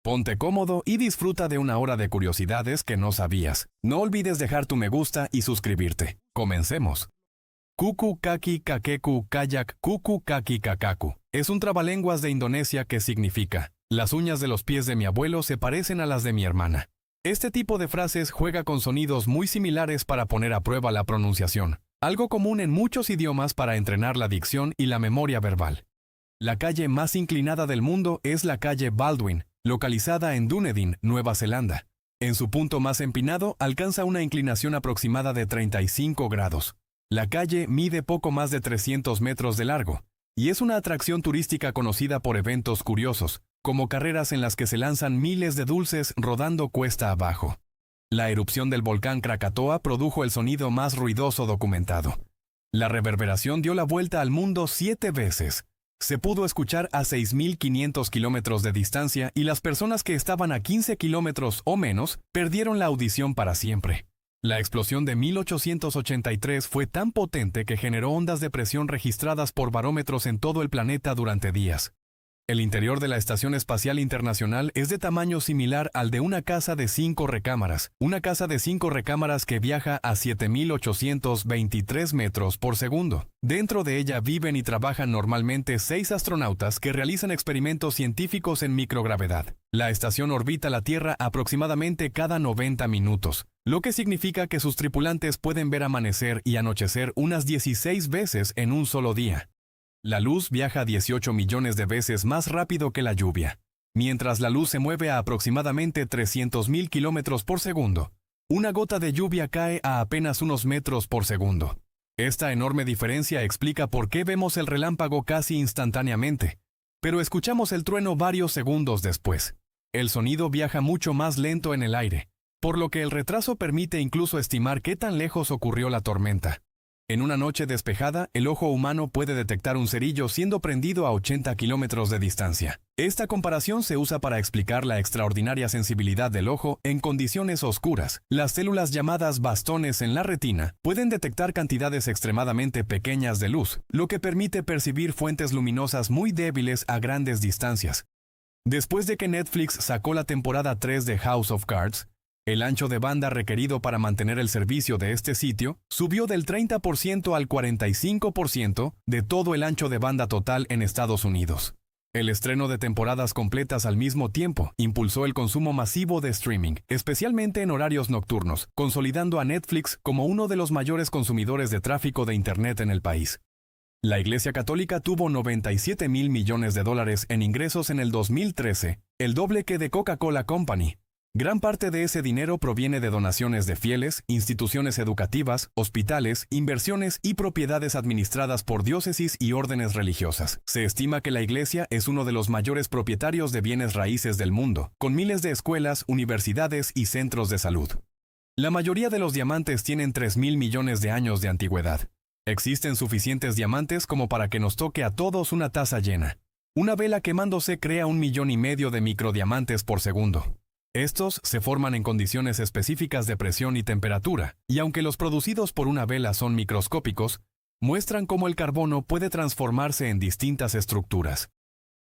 Ponte cómodo y disfruta de una hora de curiosidades que no sabías. No olvides dejar tu me gusta y suscribirte. Comencemos. Kuku Kaki Kakeku Kayak Kuku Kaki Kakaku. Es un trabalenguas de Indonesia que significa: las uñas de los pies de mi abuelo se parecen a las de mi hermana. Este tipo de frases juega con sonidos muy similares para poner a prueba la pronunciación, algo común en muchos idiomas para entrenar la dicción y la memoria verbal. La calle más inclinada del mundo es la calle Baldwin, localizada en Dunedin, Nueva Zelanda. En su punto más empinado alcanza una inclinación aproximada de 35 grados. La calle mide poco más de 300 metros de largo, y es una atracción turística conocida por eventos curiosos, como carreras en las que se lanzan miles de dulces rodando cuesta abajo. La erupción del volcán Krakatoa produjo el sonido más ruidoso documentado. La reverberación dio la vuelta al mundo 7 veces. Se pudo escuchar a 6.500 kilómetros de distancia y las personas que estaban a 15 kilómetros o menos perdieron la audición para siempre. La explosión de 1883 fue tan potente que generó ondas de presión registradas por barómetros en todo el planeta durante días. El interior de la Estación Espacial Internacional es de tamaño similar al de una casa de 5 recámaras. Una casa de 5 recámaras que viaja a 7.823 metros por segundo. Dentro de ella viven y trabajan normalmente 6 astronautas que realizan experimentos científicos en microgravedad. La estación orbita la Tierra aproximadamente cada 90 minutos, lo que significa que sus tripulantes pueden ver amanecer y anochecer unas 16 veces en un solo día. La luz viaja 18 millones de veces más rápido que la lluvia. Mientras la luz se mueve a aproximadamente 300.000 kilómetros por segundo, una gota de lluvia cae a apenas unos metros por segundo. Esta enorme diferencia explica por qué vemos el relámpago casi instantáneamente, pero escuchamos el trueno varios segundos después. El sonido viaja mucho más lento en el aire, por lo que el retraso permite incluso estimar qué tan lejos ocurrió la tormenta. En una noche despejada, el ojo humano puede detectar un cerillo siendo prendido a 80 kilómetros de distancia. Esta comparación se usa para explicar la extraordinaria sensibilidad del ojo en condiciones oscuras. Las células llamadas bastones en la retina pueden detectar cantidades extremadamente pequeñas de luz, lo que permite percibir fuentes luminosas muy débiles a grandes distancias. Después de que Netflix sacó la temporada 3 de House of Cards, el ancho de banda requerido para mantener el servicio de este sitio subió del 30% al 45% de todo el ancho de banda total en Estados Unidos. El estreno de temporadas completas al mismo tiempo impulsó el consumo masivo de streaming, especialmente en horarios nocturnos, consolidando a Netflix como uno de los mayores consumidores de tráfico de Internet en el país. La Iglesia Católica tuvo $97 mil millones en ingresos en el 2013, el doble que de Coca-Cola Company. Gran parte de ese dinero proviene de donaciones de fieles, instituciones educativas, hospitales, inversiones y propiedades administradas por diócesis y órdenes religiosas. Se estima que la Iglesia es uno de los mayores propietarios de bienes raíces del mundo, con miles de escuelas, universidades y centros de salud. La mayoría de los diamantes tienen 3.000 millones de años de antigüedad. Existen suficientes diamantes como para que nos toque a todos una taza llena. Una vela quemándose crea 1,5 millones de microdiamantes por segundo. Estos se forman en condiciones específicas de presión y temperatura, y aunque los producidos por una vela son microscópicos, muestran cómo el carbono puede transformarse en distintas estructuras.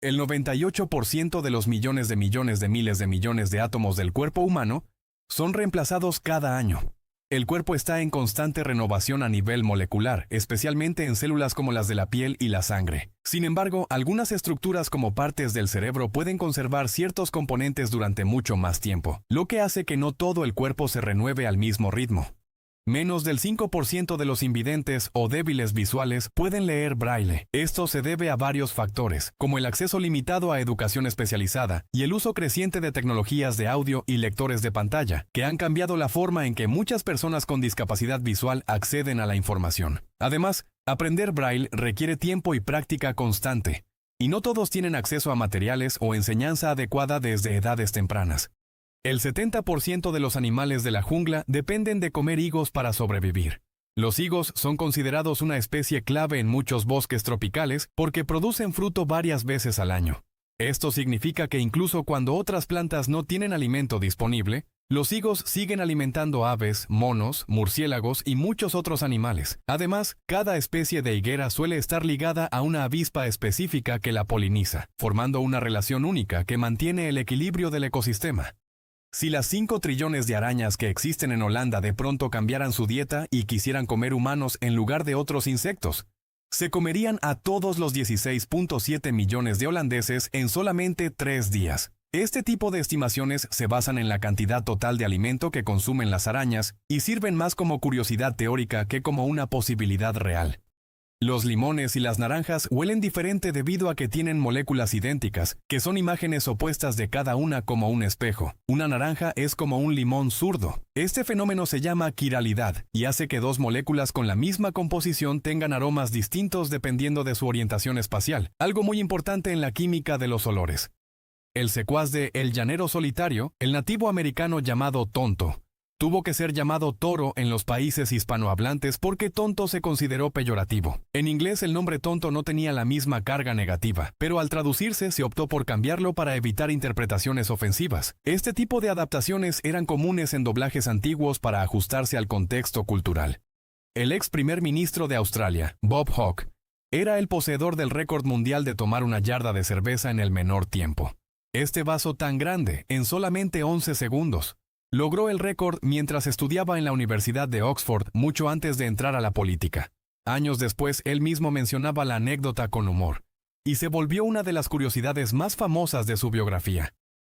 El 98% de los millones de miles de millones de átomos del cuerpo humano son reemplazados cada año. El cuerpo está en constante renovación a nivel molecular, especialmente en células como las de la piel y la sangre. Sin embargo, algunas estructuras como partes del cerebro pueden conservar ciertos componentes durante mucho más tiempo, lo que hace que no todo el cuerpo se renueve al mismo ritmo. Menos del 5% de los invidentes o débiles visuales pueden leer braille. Esto se debe a varios factores, como el acceso limitado a educación especializada y el uso creciente de tecnologías de audio y lectores de pantalla, que han cambiado la forma en que muchas personas con discapacidad visual acceden a la información. Además, aprender braille requiere tiempo y práctica constante, y no todos tienen acceso a materiales o enseñanza adecuada desde edades tempranas. El 70% de los animales de la jungla dependen de comer higos para sobrevivir. Los higos son considerados una especie clave en muchos bosques tropicales porque producen fruto varias veces al año. Esto significa que incluso cuando otras plantas no tienen alimento disponible, Los higos siguen alimentando aves, monos, murciélagos y muchos otros animales. Además, cada especie de higuera suele estar ligada a una avispa específica que la poliniza, formando una relación única que mantiene el equilibrio del ecosistema. Si las 5 trillones de arañas que existen en Holanda de pronto cambiaran su dieta y quisieran comer humanos en lugar de otros insectos, se comerían a todos los 16.7 millones de holandeses en solamente 3 días. Este tipo de estimaciones se basan en la cantidad total de alimento que consumen las arañas y sirven más como curiosidad teórica que como una posibilidad real. Los limones y las naranjas huelen diferente debido a que tienen moléculas idénticas, que son imágenes opuestas de cada una como un espejo. Una naranja es como un limón zurdo. Este fenómeno se llama quiralidad y hace que 2 moléculas con la misma composición tengan aromas distintos dependiendo de su orientación espacial, algo muy importante en la química de los olores. El secuaz de El llanero solitario, el nativo americano llamado tonto, tuvo que ser llamado toro en los países hispanohablantes porque tonto se consideró peyorativo. En inglés el nombre tonto no tenía la misma carga negativa, pero al traducirse se optó por cambiarlo para evitar interpretaciones ofensivas. Este tipo de adaptaciones eran comunes en doblajes antiguos para ajustarse al contexto cultural. El ex primer ministro de Australia, Bob Hawke, era el poseedor del récord mundial de tomar una yarda de cerveza en el menor tiempo. Este vaso tan grande, en solamente 11 segundos, logró el récord mientras estudiaba en la Universidad de Oxford mucho antes de entrar a la política. Años después, él mismo mencionaba la anécdota con humor, y se volvió una de las curiosidades más famosas de su biografía.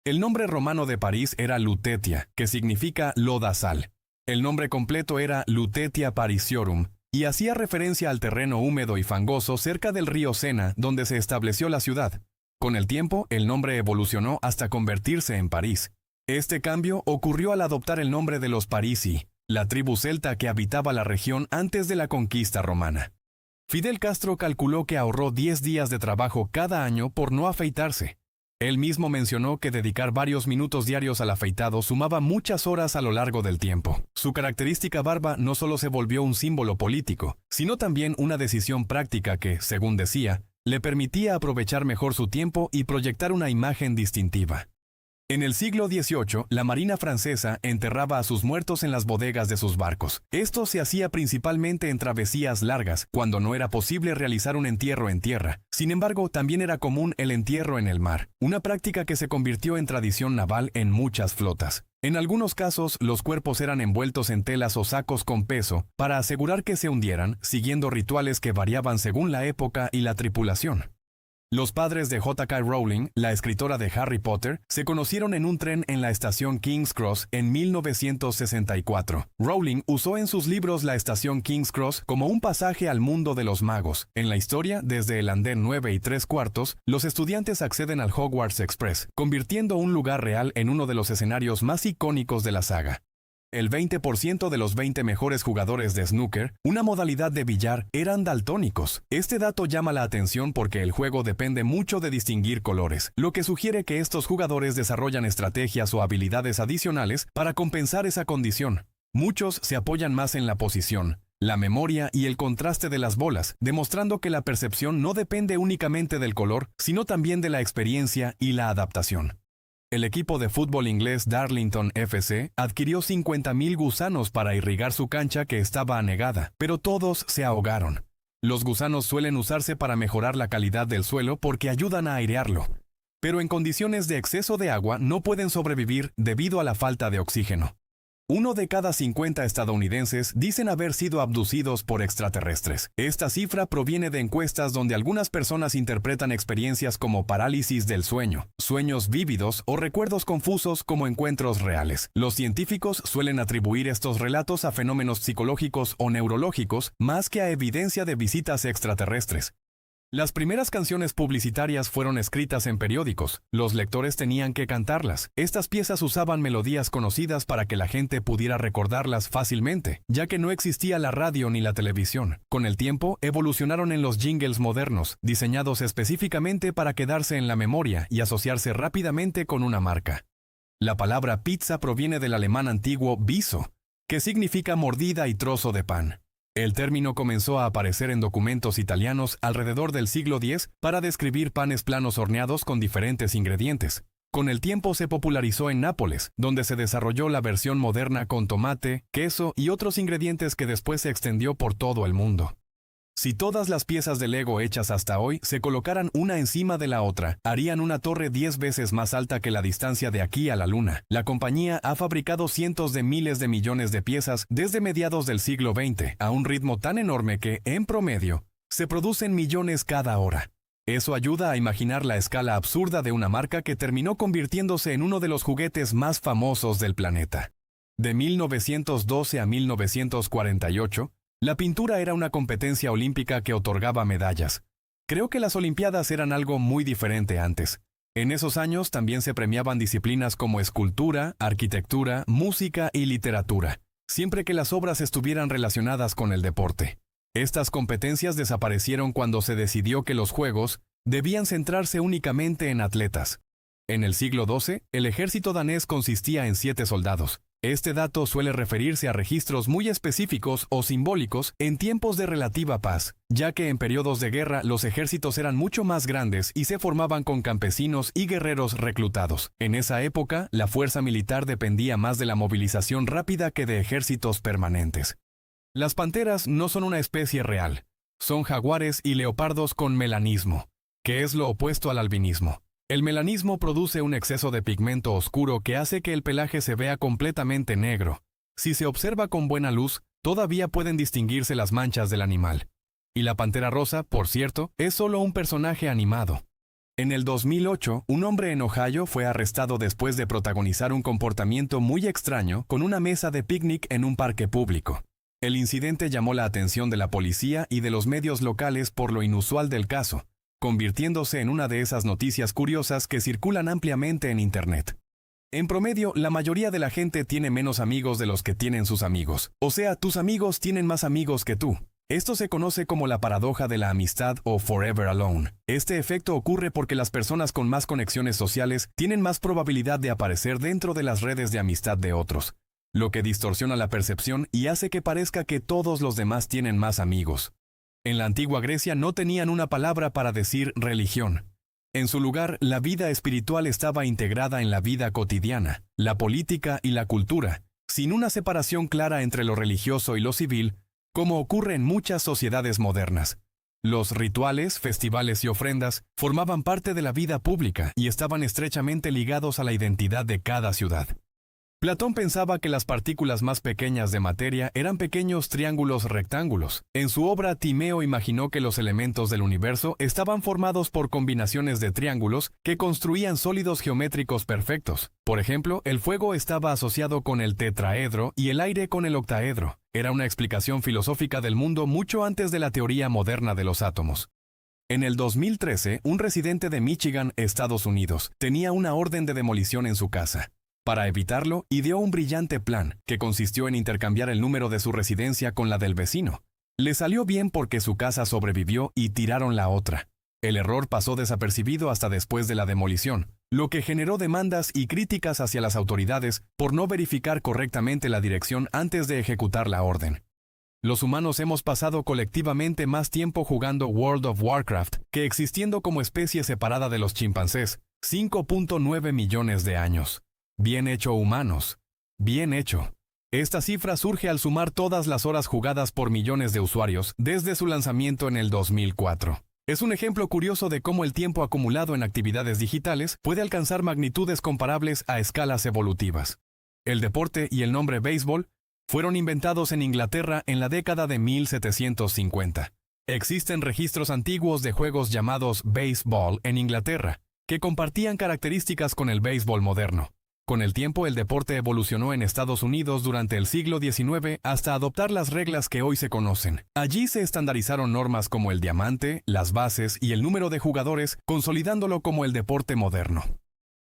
El nombre romano de París era Lutetia, que significa lodazal. El nombre completo era Lutetia Parisiorum, y hacía referencia al terreno húmedo y fangoso cerca del río Sena, donde se estableció la ciudad. Con el tiempo, el nombre evolucionó hasta convertirse en París. Este cambio ocurrió al adoptar el nombre de los Parisi, la tribu celta que habitaba la región antes de la conquista romana. Fidel Castro calculó que ahorró 10 días de trabajo cada año por no afeitarse. Él mismo mencionó que dedicar varios minutos diarios al afeitado sumaba muchas horas a lo largo del tiempo. Su característica barba no solo se volvió un símbolo político, sino también una decisión práctica que, según decía, le permitía aprovechar mejor su tiempo y proyectar una imagen distintiva. En el siglo XVIII, la Marina francesa enterraba a sus muertos en las bodegas de sus barcos. Esto se hacía principalmente en travesías largas, cuando no era posible realizar un entierro en tierra. Sin embargo, también era común el entierro en el mar, una práctica que se convirtió en tradición naval en muchas flotas. En algunos casos, los cuerpos eran envueltos en telas o sacos con peso para asegurar que se hundieran, siguiendo rituales que variaban según la época y la tripulación. Los padres de J.K. Rowling, la escritora de Harry Potter, se conocieron en un tren en la estación King's Cross en 1964. Rowling usó en sus libros la estación King's Cross como un pasaje al mundo de los magos. En la historia, desde el andén 9 3/4, los estudiantes acceden al Hogwarts Express, convirtiendo un lugar real en uno de los escenarios más icónicos de la saga. El 20% de los 20 mejores jugadores de snooker, una modalidad de billar, eran daltónicos. Este dato llama la atención porque el juego depende mucho de distinguir colores, lo que sugiere que estos jugadores desarrollan estrategias o habilidades adicionales para compensar esa condición. Muchos se apoyan más en la posición, la memoria y el contraste de las bolas, demostrando que la percepción no depende únicamente del color, sino también de la experiencia y la adaptación. El equipo de fútbol inglés Darlington FC adquirió 50.000 gusanos para irrigar su cancha que estaba anegada, pero todos se ahogaron. Los gusanos suelen usarse para mejorar la calidad del suelo porque ayudan a airearlo, pero en condiciones de exceso de agua no pueden sobrevivir debido a la falta de oxígeno. 1 de cada 50 estadounidenses dicen haber sido abducidos por extraterrestres. Esta cifra proviene de encuestas donde algunas personas interpretan experiencias como parálisis del sueño, sueños vívidos o recuerdos confusos como encuentros reales. Los científicos suelen atribuir estos relatos a fenómenos psicológicos o neurológicos más que a evidencia de visitas extraterrestres. Las primeras canciones publicitarias fueron escritas en periódicos. Los lectores tenían que cantarlas. Estas piezas usaban melodías conocidas para que la gente pudiera recordarlas fácilmente, ya que no existía la radio ni la televisión. Con el tiempo, evolucionaron en los jingles modernos, diseñados específicamente para quedarse en la memoria y asociarse rápidamente con una marca. La palabra pizza proviene del alemán antiguo Biso, que significa mordida y trozo de pan. El término comenzó a aparecer en documentos italianos alrededor del siglo X para describir panes planos horneados con diferentes ingredientes. Con el tiempo se popularizó en Nápoles, donde se desarrolló la versión moderna con tomate, queso y otros ingredientes que después se extendió por todo el mundo. Si todas las piezas de Lego hechas hasta hoy se colocaran una encima de la otra, harían una torre 10 veces más alta que la distancia de aquí a la Luna. La compañía ha fabricado cientos de miles de millones de piezas desde mediados del siglo XX, a un ritmo tan enorme que, en promedio, se producen millones cada hora. Eso ayuda a imaginar la escala absurda de una marca que terminó convirtiéndose en uno de los juguetes más famosos del planeta. De 1912 a 1948, la pintura era una competencia olímpica que otorgaba medallas. Creo que las Olimpiadas eran algo muy diferente antes. En esos años también se premiaban disciplinas como escultura, arquitectura, música y literatura, siempre que las obras estuvieran relacionadas con el deporte. Estas competencias desaparecieron cuando se decidió que los Juegos debían centrarse únicamente en atletas. En el siglo XII, el ejército danés consistía en 7 soldados. Este dato suele referirse a registros muy específicos o simbólicos en tiempos de relativa paz, ya que en periodos de guerra los ejércitos eran mucho más grandes y se formaban con campesinos y guerreros reclutados. En esa época, la fuerza militar dependía más de la movilización rápida que de ejércitos permanentes. Las panteras no son una especie real, son jaguares y leopardos con melanismo, que es lo opuesto al albinismo. El melanismo produce un exceso de pigmento oscuro que hace que el pelaje se vea completamente negro. Si se observa con buena luz, todavía pueden distinguirse las manchas del animal. Y la pantera rosa, por cierto, es solo un personaje animado. En el 2008, un hombre en Ohio fue arrestado después de protagonizar un comportamiento muy extraño con una mesa de picnic en un parque público. El incidente llamó la atención de la policía y de los medios locales por lo inusual del caso, convirtiéndose en una de esas noticias curiosas que circulan ampliamente en Internet. En promedio, la mayoría de la gente tiene menos amigos de los que tienen sus amigos. O sea, tus amigos tienen más amigos que tú. Esto se conoce como la paradoja de la amistad o forever alone. Este efecto ocurre porque las personas con más conexiones sociales tienen más probabilidad de aparecer dentro de las redes de amistad de otros, lo que distorsiona la percepción y hace que parezca que todos los demás tienen más amigos. En la antigua Grecia no tenían una palabra para decir religión. En su lugar, la vida espiritual estaba integrada en la vida cotidiana, la política y la cultura, sin una separación clara entre lo religioso y lo civil, como ocurre en muchas sociedades modernas. Los rituales, festivales y ofrendas formaban parte de la vida pública y estaban estrechamente ligados a la identidad de cada ciudad. Platón pensaba que las partículas más pequeñas de materia eran pequeños triángulos rectángulos. En su obra, Timeo imaginó que los elementos del universo estaban formados por combinaciones de triángulos que construían sólidos geométricos perfectos. Por ejemplo, el fuego estaba asociado con el tetraedro y el aire con el octaedro. Era una explicación filosófica del mundo mucho antes de la teoría moderna de los átomos. En el 2013, un residente de Michigan, Estados Unidos, tenía una orden de demolición en su casa. Para evitarlo, ideó un brillante plan, que consistió en intercambiar el número de su residencia con la del vecino. Le salió bien porque su casa sobrevivió y tiraron la otra. El error pasó desapercibido hasta después de la demolición, lo que generó demandas y críticas hacia las autoridades por no verificar correctamente la dirección antes de ejecutar la orden. Los humanos hemos pasado colectivamente más tiempo jugando World of Warcraft que existiendo como especie separada de los chimpancés, 5.9 millones de años. Bien hecho, humanos. Bien hecho. Esta cifra surge al sumar todas las horas jugadas por millones de usuarios desde su lanzamiento en el 2004. Es un ejemplo curioso de cómo el tiempo acumulado en actividades digitales puede alcanzar magnitudes comparables a escalas evolutivas. El deporte y el nombre béisbol fueron inventados en Inglaterra en la década de 1750. Existen registros antiguos de juegos llamados baseball en Inglaterra, que compartían características con el béisbol moderno. Con el tiempo, el deporte evolucionó en Estados Unidos durante el siglo XIX hasta adoptar las reglas que hoy se conocen. Allí se estandarizaron normas como el diamante, las bases y el número de jugadores, consolidándolo como el deporte moderno.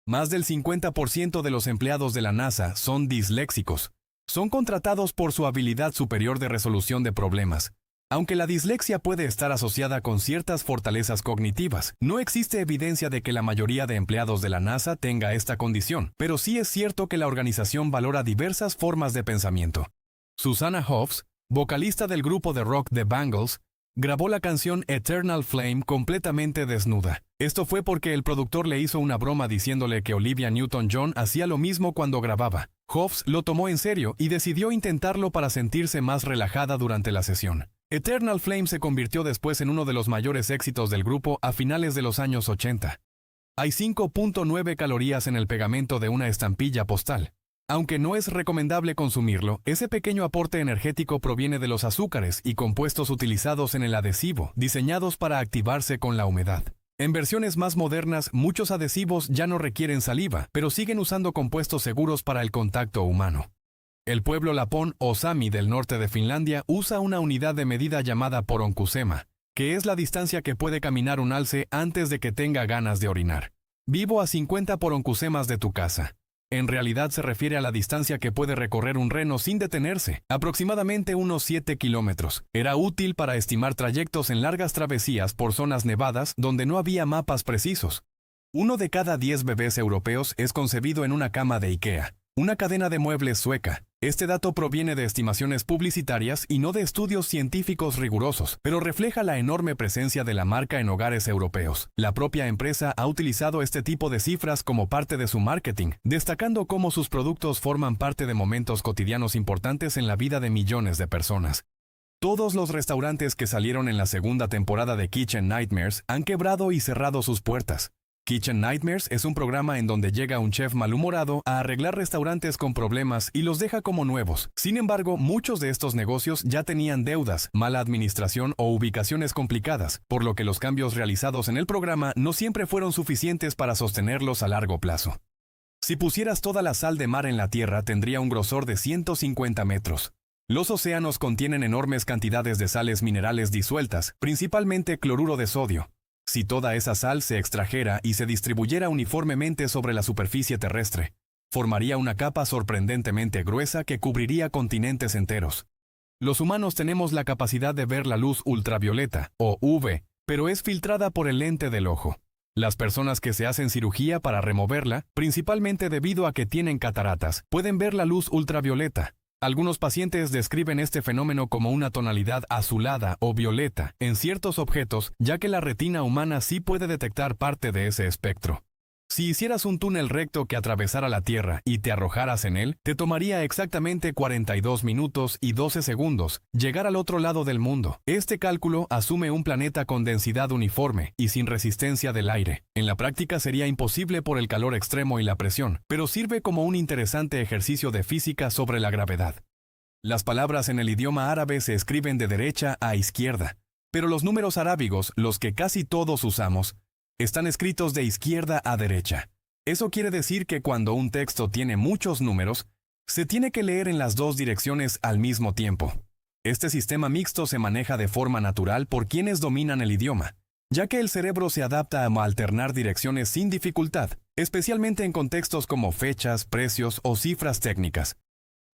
Más del 50% de los empleados de la NASA son disléxicos. Son contratados por su habilidad superior de resolución de problemas. Aunque la dislexia puede estar asociada con ciertas fortalezas cognitivas, no existe evidencia de que la mayoría de empleados de la NASA tenga esta condición, pero sí es cierto que la organización valora diversas formas de pensamiento. Susanna Hoffs, vocalista del grupo de rock The Bangles, Grabó la canción Eternal Flame completamente desnuda. Esto fue porque el productor le hizo una broma diciéndole que Olivia Newton-John hacía lo mismo cuando grababa. Hobbs lo tomó en serio y decidió intentarlo para sentirse más relajada durante la sesión. Eternal Flame se convirtió después en uno de los mayores éxitos del grupo a finales de los años 80. Hay 5.9 calorías en el pegamento de una estampilla postal. Aunque no es recomendable consumirlo, ese pequeño aporte energético proviene de los azúcares y compuestos utilizados en el adhesivo, diseñados para activarse con la humedad. En versiones más modernas, muchos adhesivos ya no requieren saliva, pero siguen usando compuestos seguros para el contacto humano. El pueblo lapón o sami del norte de Finlandia usa una unidad de medida llamada poronkusema, que es la distancia que puede caminar un alce antes de que tenga ganas de orinar. Vivo a 50 poronkusemas de tu casa. En realidad se refiere a la distancia que puede recorrer un reno sin detenerse, aproximadamente unos 7 kilómetros. Era útil para estimar trayectos en largas travesías por zonas nevadas donde no había mapas precisos. 1 de cada 10 bebés europeos es concebido en una cama de IKEA, una cadena de muebles sueca. Este dato proviene de estimaciones publicitarias y no de estudios científicos rigurosos, pero refleja la enorme presencia de la marca en hogares europeos. La propia empresa ha utilizado este tipo de cifras como parte de su marketing, destacando cómo sus productos forman parte de momentos cotidianos importantes en la vida de millones de personas. Todos los restaurantes que salieron en la segunda temporada de Kitchen Nightmares han quebrado y cerrado sus puertas. Kitchen Nightmares es un programa en donde llega un chef malhumorado a arreglar restaurantes con problemas y los deja como nuevos. Sin embargo, muchos de estos negocios ya tenían deudas, mala administración o ubicaciones complicadas, por lo que los cambios realizados en el programa no siempre fueron suficientes para sostenerlos a largo plazo. Si pusieras toda la sal de mar en la tierra, tendría un grosor de 150 metros. Los océanos contienen enormes cantidades de sales minerales disueltas, principalmente cloruro de sodio. Si toda esa sal se extrajera y se distribuyera uniformemente sobre la superficie terrestre, formaría una capa sorprendentemente gruesa que cubriría continentes enteros. Los humanos tenemos la capacidad de ver la luz ultravioleta, o UV, pero es filtrada por el lente del ojo. Las personas que se hacen cirugía para removerla, principalmente debido a que tienen cataratas, pueden ver la luz ultravioleta. Algunos pacientes describen este fenómeno como una tonalidad azulada o violeta en ciertos objetos, ya que la retina humana sí puede detectar parte de ese espectro. Si hicieras un túnel recto que atravesara la Tierra y te arrojaras en él, te tomaría exactamente 42 minutos y 12 segundos llegar al otro lado del mundo. Este cálculo asume un planeta con densidad uniforme y sin resistencia del aire. En la práctica sería imposible por el calor extremo y la presión, pero sirve como un interesante ejercicio de física sobre la gravedad. Las palabras en el idioma árabe se escriben de derecha a izquierda, pero los números arábigos, los que casi todos usamos, están escritos de izquierda a derecha. Eso quiere decir que cuando un texto tiene muchos números, se tiene que leer en las dos direcciones al mismo tiempo. Este sistema mixto se maneja de forma natural por quienes dominan el idioma, ya que el cerebro se adapta a alternar direcciones sin dificultad, especialmente en contextos como fechas, precios o cifras técnicas.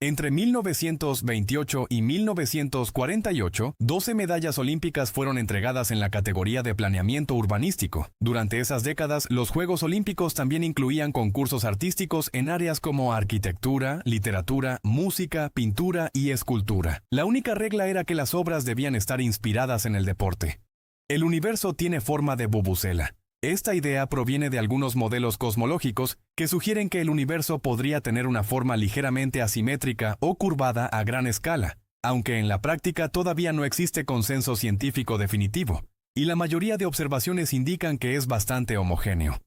Entre 1928 y 1948, 12 medallas olímpicas fueron entregadas en la categoría de planeamiento urbanístico. Durante esas décadas, los Juegos Olímpicos también incluían concursos artísticos en áreas como arquitectura, literatura, música, pintura y escultura. La única regla era que las obras debían estar inspiradas en el deporte. El universo tiene forma de bubucela. Esta idea proviene de algunos modelos cosmológicos que sugieren que el universo podría tener una forma ligeramente asimétrica o curvada a gran escala, aunque en la práctica todavía no existe consenso científico definitivo, y la mayoría de observaciones indican que es bastante homogéneo.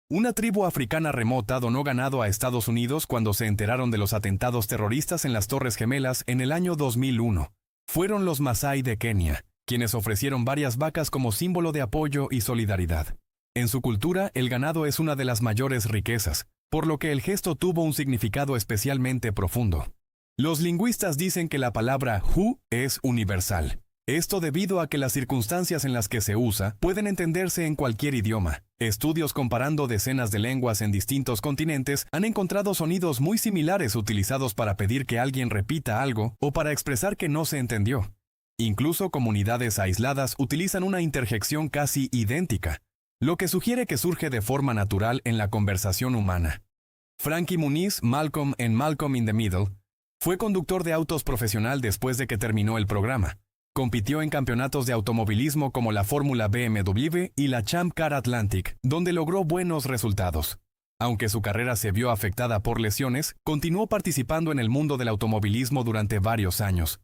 Una tribu africana remota donó ganado a Estados Unidos cuando se enteraron de los atentados terroristas en las Torres Gemelas en el año 2001. Fueron los Masái de Kenia, quienes ofrecieron varias vacas como símbolo de apoyo y solidaridad. En su cultura, el ganado es una de las mayores riquezas, por lo que el gesto tuvo un significado especialmente profundo. Los lingüistas dicen que la palabra hu es universal. Esto debido a que las circunstancias en las que se usa pueden entenderse en cualquier idioma. Estudios comparando decenas de lenguas en distintos continentes han encontrado sonidos muy similares utilizados para pedir que alguien repita algo o para expresar que no se entendió. Incluso comunidades aisladas utilizan una interjección casi idéntica, lo que sugiere que surge de forma natural en la conversación humana. Frankie Muniz, Malcolm en Malcolm in the Middle, fue conductor de autos profesional después de que terminó el programa. Compitió en campeonatos de automovilismo como la Fórmula BMW y la Champ Car Atlantic, donde logró buenos resultados. Aunque su carrera se vio afectada por lesiones, continuó participando en el mundo del automovilismo durante varios años.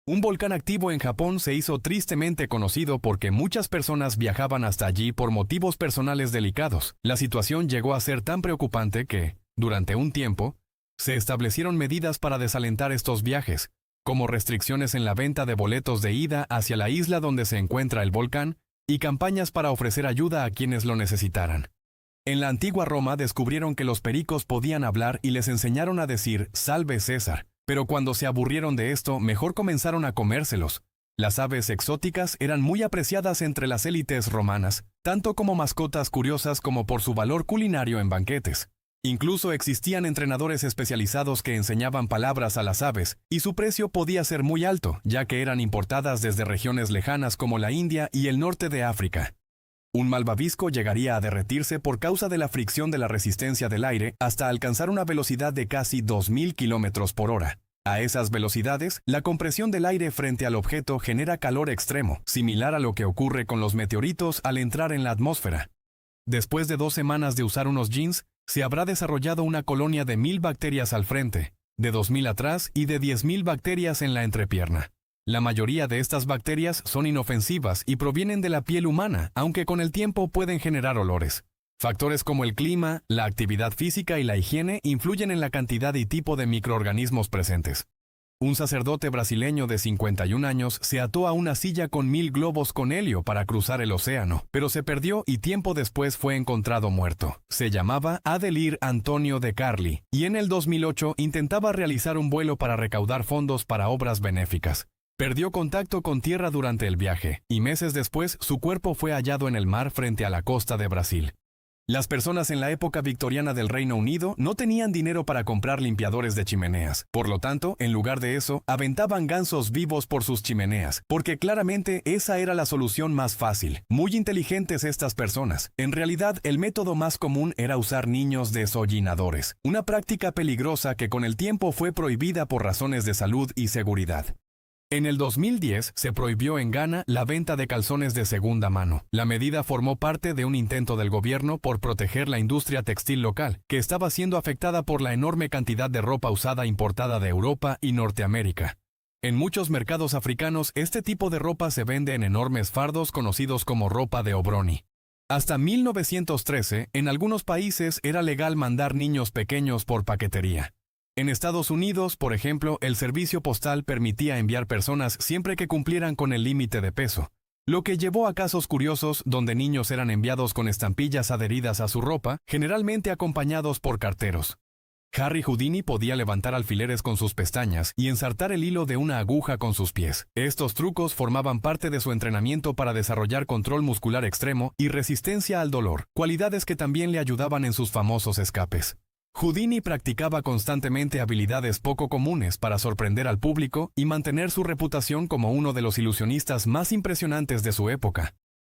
Un volcán activo en Japón se hizo tristemente conocido porque muchas personas viajaban hasta allí por motivos personales delicados. La situación llegó a ser tan preocupante que, durante un tiempo, se establecieron medidas para desalentar estos viajes, como restricciones en la venta de boletos de ida hacia la isla donde se encuentra el volcán y campañas para ofrecer ayuda a quienes lo necesitaran. En la antigua Roma descubrieron que los pericos podían hablar y les enseñaron a decir «Salve César», pero cuando se aburrieron de esto, mejor comenzaron a comérselos. Las aves exóticas eran muy apreciadas entre las élites romanas, tanto como mascotas curiosas como por su valor culinario en banquetes. Incluso existían entrenadores especializados que enseñaban palabras a las aves, y su precio podía ser muy alto, ya que eran importadas desde regiones lejanas como la India y el norte de África. Un malvavisco llegaría a derretirse por causa de la fricción de la resistencia del aire hasta alcanzar una velocidad de casi 2000 km por hora. A esas velocidades, la compresión del aire frente al objeto genera calor extremo, similar a lo que ocurre con los meteoritos al entrar en la atmósfera. Después de 2 semanas de usar unos jeans, se habrá desarrollado una colonia de 1000 bacterias al frente, de 2000 atrás y de 10.000 bacterias en la entrepierna. La mayoría de estas bacterias son inofensivas y provienen de la piel humana, aunque con el tiempo pueden generar olores. Factores como el clima, la actividad física y la higiene influyen en la cantidad y tipo de microorganismos presentes. Un sacerdote brasileño de 51 años se ató a una silla con 1000 globos con helio para cruzar el océano, pero se perdió y tiempo después fue encontrado muerto. Se llamaba Adelir Antonio de Carli, y en el 2008 intentaba realizar un vuelo para recaudar fondos para obras benéficas. Perdió contacto con tierra durante el viaje, y meses después su cuerpo fue hallado en el mar frente a la costa de Brasil. Las personas en la época victoriana del Reino Unido no tenían dinero para comprar limpiadores de chimeneas. Por lo tanto, en lugar de eso, aventaban gansos vivos por sus chimeneas, porque claramente esa era la solución más fácil. Muy inteligentes estas personas. En realidad, el método más común era usar niños desollinadores, una práctica peligrosa que con el tiempo fue prohibida por razones de salud y seguridad. En el 2010 se prohibió en Ghana la venta de calzones de segunda mano. La medida formó parte de un intento del gobierno por proteger la industria textil local, que estaba siendo afectada por la enorme cantidad de ropa usada importada de Europa y Norteamérica. En muchos mercados africanos, este tipo de ropa se vende en enormes fardos conocidos como ropa de Obroni. Hasta 1913, en algunos países era legal mandar niños pequeños por paquetería. En Estados Unidos, por ejemplo, el servicio postal permitía enviar personas siempre que cumplieran con el límite de peso, lo que llevó a casos curiosos donde niños eran enviados con estampillas adheridas a su ropa, generalmente acompañados por carteros. Harry Houdini podía levantar alfileres con sus pestañas y ensartar el hilo de una aguja con sus pies. Estos trucos formaban parte de su entrenamiento para desarrollar control muscular extremo y resistencia al dolor, cualidades que también le ayudaban en sus famosos escapes. Houdini practicaba constantemente habilidades poco comunes para sorprender al público y mantener su reputación como uno de los ilusionistas más impresionantes de su época.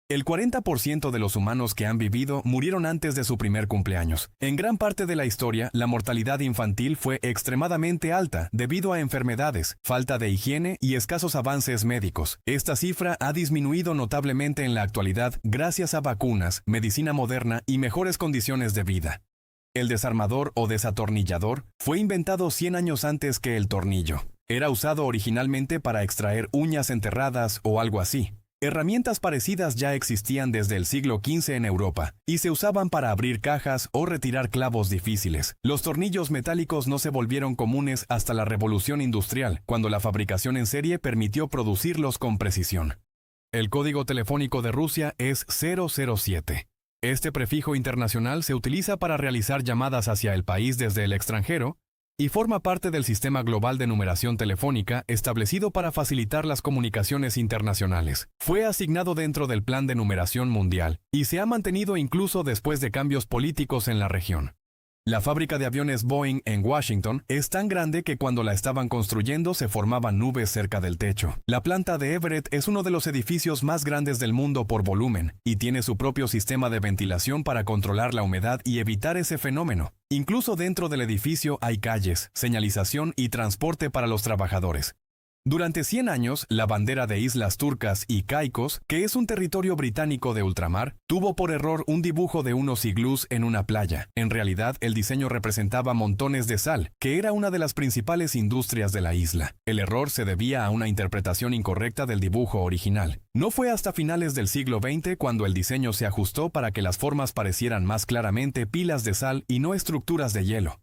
El 40% de los humanos que han vivido murieron antes de su primer cumpleaños. En gran parte de la historia, la mortalidad infantil fue extremadamente alta debido a enfermedades, falta de higiene y escasos avances médicos. Esta cifra ha disminuido notablemente en la actualidad gracias a vacunas, medicina moderna y mejores condiciones de vida. El desarmador o desatornillador fue inventado 100 años antes que el tornillo. Era usado originalmente para extraer uñas enterradas o algo así. Herramientas parecidas ya existían desde el siglo XV en Europa, y se usaban para abrir cajas o retirar clavos difíciles. Los tornillos metálicos no se volvieron comunes hasta la Revolución Industrial, cuando la fabricación en serie permitió producirlos con precisión. El código telefónico de Rusia es 007. Este prefijo internacional se utiliza para realizar llamadas hacia el país desde el extranjero y forma parte del sistema global de numeración telefónica establecido para facilitar las comunicaciones internacionales. Fue asignado dentro del Plan de Numeración Mundial y se ha mantenido incluso después de cambios políticos en la región. La fábrica de aviones Boeing en Washington es tan grande que cuando la estaban construyendo se formaban nubes cerca del techo. La planta de Everett es uno de los edificios más grandes del mundo por volumen y tiene su propio sistema de ventilación para controlar la humedad y evitar ese fenómeno. Incluso dentro del edificio hay calles, señalización y transporte para los trabajadores. Durante 100 años, la bandera de Islas Turcas y Caicos, que es un territorio británico de ultramar, tuvo por error un dibujo de unos iglús en una playa. En realidad, el diseño representaba montones de sal, que era una de las principales industrias de la isla. El error se debía a una interpretación incorrecta del dibujo original. No fue hasta finales del siglo XX cuando el diseño se ajustó para que las formas parecieran más claramente pilas de sal y no estructuras de hielo.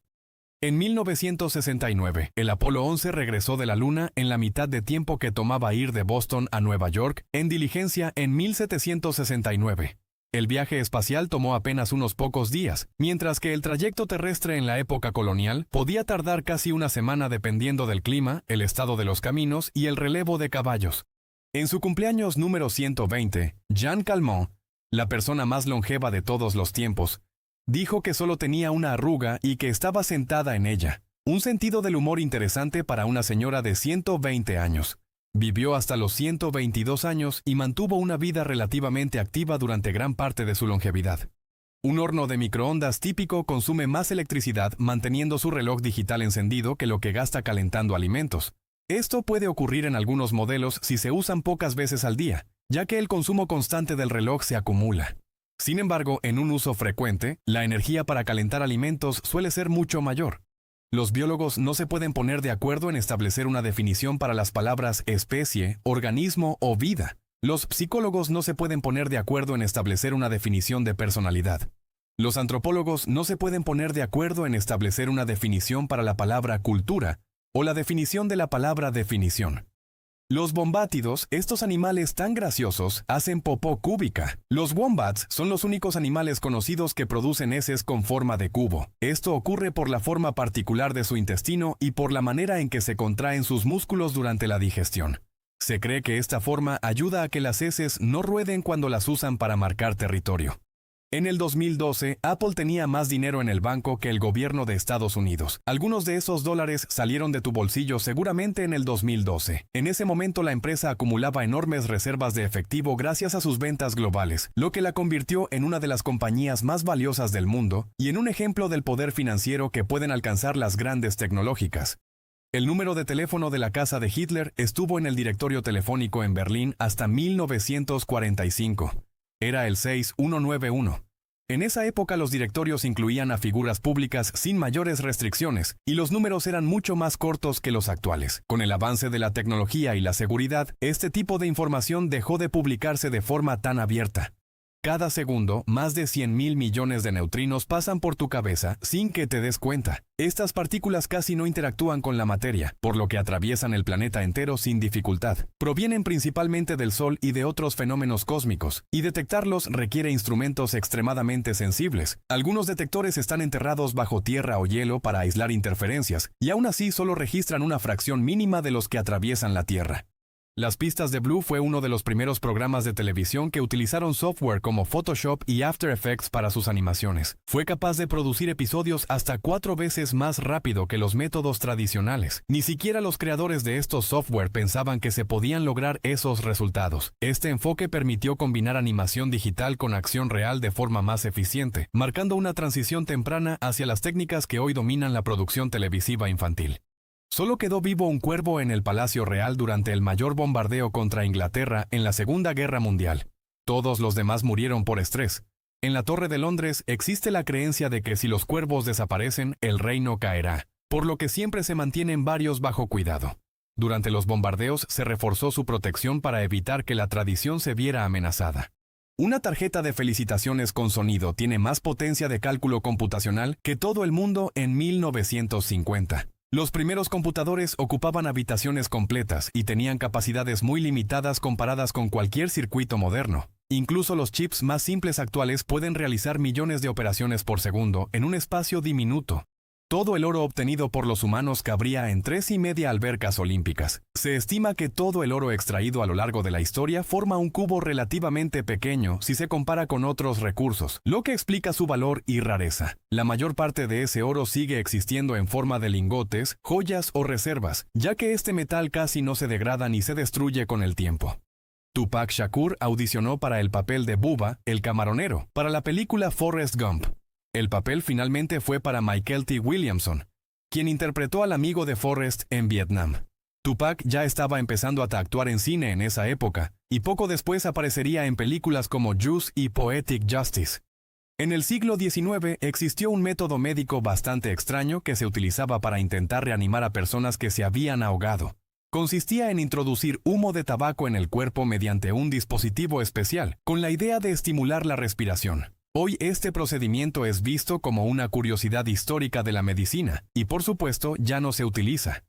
En 1969, el Apolo 11 regresó de la Luna en la mitad de tiempo que tomaba ir de Boston a Nueva York en diligencia en 1769. El viaje espacial tomó apenas unos pocos días, mientras que el trayecto terrestre en la época colonial podía tardar casi una semana dependiendo del clima, el estado de los caminos y el relevo de caballos. En su cumpleaños número 120, Jeanne Calment, la persona más longeva de todos los tiempos, dijo que solo tenía una arruga y que estaba sentada en ella. Un sentido del humor interesante para una señora de 120 años. Vivió hasta los 122 años y mantuvo una vida relativamente activa durante gran parte de su longevidad. Un horno de microondas típico consume más electricidad manteniendo su reloj digital encendido que lo que gasta calentando alimentos. Esto puede ocurrir en algunos modelos si se usan pocas veces al día, ya que el consumo constante del reloj se acumula. Sin embargo, en un uso frecuente, la energía para calentar alimentos suele ser mucho mayor. Los biólogos no se pueden poner de acuerdo en establecer una definición para las palabras especie, organismo o vida. Los psicólogos no se pueden poner de acuerdo en establecer una definición de personalidad. Los antropólogos no se pueden poner de acuerdo en establecer una definición para la palabra cultura o la definición de la palabra definición. Los bombátidos, estos animales tan graciosos, hacen popó cúbica. Los wombats son los únicos animales conocidos que producen heces con forma de cubo. Esto ocurre por la forma particular de su intestino y por la manera en que se contraen sus músculos durante la digestión. Se cree que esta forma ayuda a que las heces no rueden cuando las usan para marcar territorio. En el 2012, Apple tenía más dinero en el banco que el gobierno de Estados Unidos. Algunos de esos dólares salieron de tu bolsillo seguramente en el 2012. En ese momento la empresa acumulaba enormes reservas de efectivo gracias a sus ventas globales, lo que la convirtió en una de las compañías más valiosas del mundo y en un ejemplo del poder financiero que pueden alcanzar las grandes tecnológicas. El número de teléfono de la casa de Hitler estuvo en el directorio telefónico en Berlín hasta 1945. Era el 6191. En esa época los directorios incluían a figuras públicas sin mayores restricciones, y los números eran mucho más cortos que los actuales. Con el avance de la tecnología y la seguridad, este tipo de información dejó de publicarse de forma tan abierta. Cada segundo, más de 100.000 millones de neutrinos pasan por tu cabeza sin que te des cuenta. Estas partículas casi no interactúan con la materia, por lo que atraviesan el planeta entero sin dificultad. Provienen principalmente del Sol y de otros fenómenos cósmicos, y detectarlos requiere instrumentos extremadamente sensibles. Algunos detectores están enterrados bajo tierra o hielo para aislar interferencias, y aún así solo registran una fracción mínima de los que atraviesan la Tierra. Las pistas de Blue fue uno de los primeros programas de televisión que utilizaron software como Photoshop y After Effects para sus animaciones. Fue capaz de producir episodios hasta 4 veces más rápido que los métodos tradicionales. Ni siquiera los creadores de estos software pensaban que se podían lograr esos resultados. Este enfoque permitió combinar animación digital con acción real de forma más eficiente, marcando una transición temprana hacia las técnicas que hoy dominan la producción televisiva infantil. Solo quedó vivo un cuervo en el Palacio Real durante el mayor bombardeo contra Inglaterra en la Segunda Guerra Mundial. Todos los demás murieron por estrés. En la Torre de Londres existe la creencia de que si los cuervos desaparecen, el reino caerá, por lo que siempre se mantienen varios bajo cuidado. Durante los bombardeos se reforzó su protección para evitar que la tradición se viera amenazada. Una tarjeta de felicitaciones con sonido tiene más potencia de cálculo computacional que todo el mundo en 1950. Los primeros computadores ocupaban habitaciones completas y tenían capacidades muy limitadas comparadas con cualquier circuito moderno. Incluso los chips más simples actuales pueden realizar millones de operaciones por segundo en un espacio diminuto. Todo el oro obtenido por los humanos cabría en 3,5 albercas olímpicas. Se estima que todo el oro extraído a lo largo de la historia forma un cubo relativamente pequeño si se compara con otros recursos, lo que explica su valor y rareza. La mayor parte de ese oro sigue existiendo en forma de lingotes, joyas o reservas, ya que este metal casi no se degrada ni se destruye con el tiempo. Tupac Shakur audicionó para el papel de Bubba, el camaronero, para la película Forrest Gump. El papel finalmente fue para Michael T. Williamson, quien interpretó al amigo de Forrest en Vietnam. Tupac ya estaba empezando a actuar en cine en esa época, y poco después aparecería en películas como Juice y Poetic Justice. En el siglo XIX existió un método médico bastante extraño que se utilizaba para intentar reanimar a personas que se habían ahogado. Consistía en introducir humo de tabaco en el cuerpo mediante un dispositivo especial, con la idea de estimular la respiración. Hoy este procedimiento es visto como una curiosidad histórica de la medicina, y por supuesto ya no se utiliza.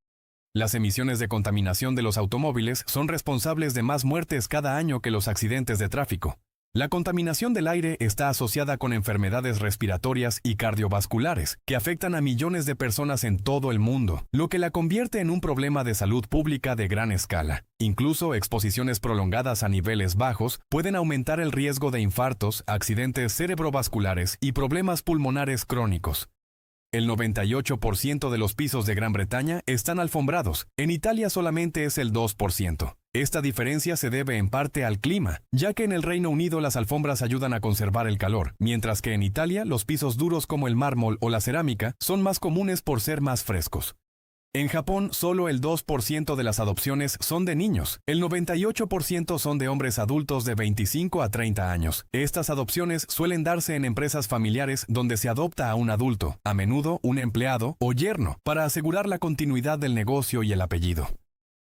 Las emisiones de contaminación de los automóviles son responsables de más muertes cada año que los accidentes de tráfico. La contaminación del aire está asociada con enfermedades respiratorias y cardiovasculares que afectan a millones de personas en todo el mundo, lo que la convierte en un problema de salud pública de gran escala. Incluso exposiciones prolongadas a niveles bajos pueden aumentar el riesgo de infartos, accidentes cerebrovasculares y problemas pulmonares crónicos. El 98% de los pisos de Gran Bretaña están alfombrados, en Italia solamente es el 2%. Esta diferencia se debe en parte al clima, ya que en el Reino Unido las alfombras ayudan a conservar el calor, mientras que en Italia los pisos duros como el mármol o la cerámica son más comunes por ser más frescos. En Japón, solo el 2% de las adopciones son de niños. El 98% son de hombres adultos de 25 a 30 años. Estas adopciones suelen darse en empresas familiares donde se adopta a un adulto, a menudo un empleado o yerno, para asegurar la continuidad del negocio y el apellido.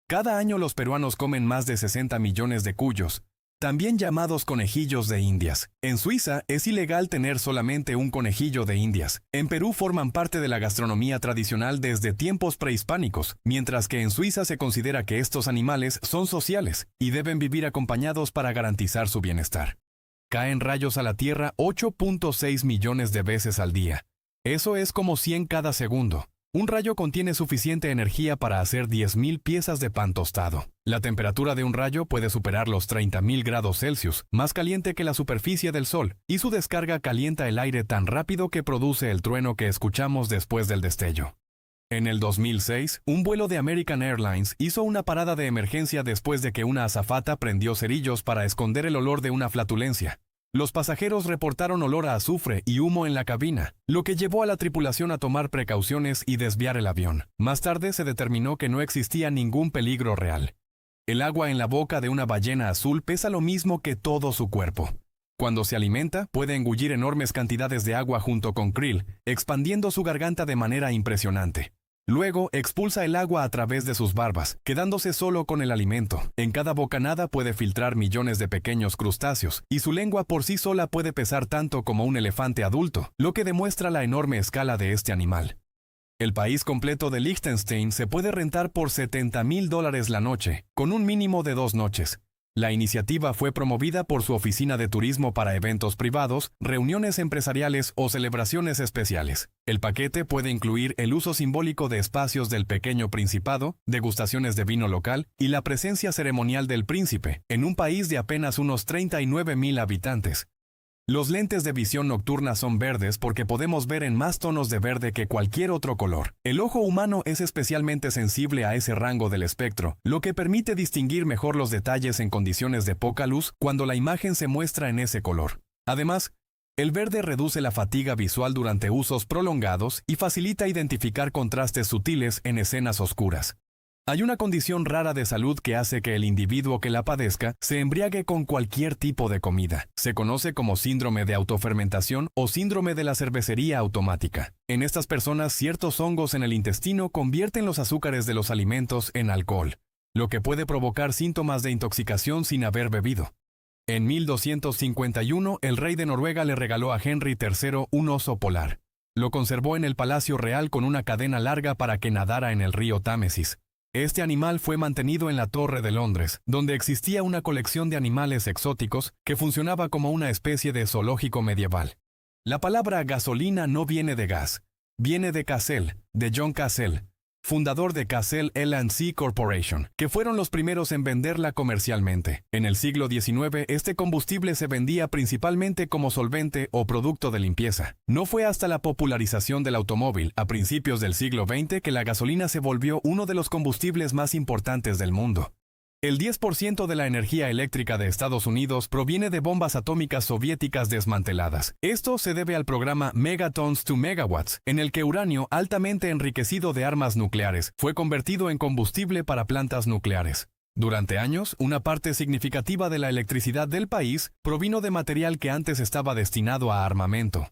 Cada año los peruanos comen más de 60 millones de cuyos, también llamados conejillos de Indias. En Suiza es ilegal tener solamente un conejillo de Indias. En Perú forman parte de la gastronomía tradicional desde tiempos prehispánicos, mientras que en Suiza se considera que estos animales son sociales y deben vivir acompañados para garantizar su bienestar. Caen rayos a la Tierra 8.6 millones de veces al día. Eso es como 100 cada segundo. Un rayo contiene suficiente energía para hacer 10.000 piezas de pan tostado. La temperatura de un rayo puede superar los 30.000 grados Celsius, más caliente que la superficie del Sol, y su descarga calienta el aire tan rápido que produce el trueno que escuchamos después del destello. En el 2006, un vuelo de American Airlines hizo una parada de emergencia después de que una azafata prendió cerillos para esconder el olor de una flatulencia. Los pasajeros reportaron olor a azufre y humo en la cabina, lo que llevó a la tripulación a tomar precauciones y desviar el avión. Más tarde se determinó que no existía ningún peligro real. El agua en la boca de una ballena azul pesa lo mismo que todo su cuerpo. Cuando se alimenta, puede engullir enormes cantidades de agua junto con krill, expandiendo su garganta de manera impresionante. Luego, expulsa el agua a través de sus barbas, quedándose solo con el alimento. En cada bocanada puede filtrar millones de pequeños crustáceos, y su lengua por sí sola puede pesar tanto como un elefante adulto, lo que demuestra la enorme escala de este animal. El país completo de Liechtenstein se puede rentar por $70.000 la noche, con un mínimo de 2 noches. La iniciativa fue promovida por su oficina de turismo para eventos privados, reuniones empresariales o celebraciones especiales. El paquete puede incluir el uso simbólico de espacios del pequeño principado, degustaciones de vino local y la presencia ceremonial del príncipe, en un país de apenas unos 39.000 habitantes. Los lentes de visión nocturna son verdes porque podemos ver en más tonos de verde que cualquier otro color. El ojo humano es especialmente sensible a ese rango del espectro, lo que permite distinguir mejor los detalles en condiciones de poca luz cuando la imagen se muestra en ese color. Además, el verde reduce la fatiga visual durante usos prolongados y facilita identificar contrastes sutiles en escenas oscuras. Hay una condición rara de salud que hace que el individuo que la padezca se embriague con cualquier tipo de comida. Se conoce como síndrome de autofermentación o síndrome de la cervecería automática. En estas personas, ciertos hongos en el intestino convierten los azúcares de los alimentos en alcohol, lo que puede provocar síntomas de intoxicación sin haber bebido. En 1251, el rey de Noruega le regaló a Henry III un oso polar. Lo conservó en el Palacio Real con una cadena larga para que nadara en el río Támesis. Este animal fue mantenido en la Torre de Londres, donde existía una colección de animales exóticos que funcionaba como una especie de zoológico medieval. La palabra gasolina no viene de gas, viene de Cassell, de John Cassell, fundador de Cassell L&C Corporation, que fueron los primeros en venderla comercialmente. En el siglo XIX, este combustible se vendía principalmente como solvente o producto de limpieza. No fue hasta la popularización del automóvil, a principios del siglo XX, que la gasolina se volvió uno de los combustibles más importantes del mundo. El 10% de la energía eléctrica de Estados Unidos proviene de bombas atómicas soviéticas desmanteladas. Esto se debe al programa Megatons to Megawatts, en el que uranio altamente enriquecido de armas nucleares fue convertido en combustible para plantas nucleares. Durante años, una parte significativa de la electricidad del país provino de material que antes estaba destinado a armamento.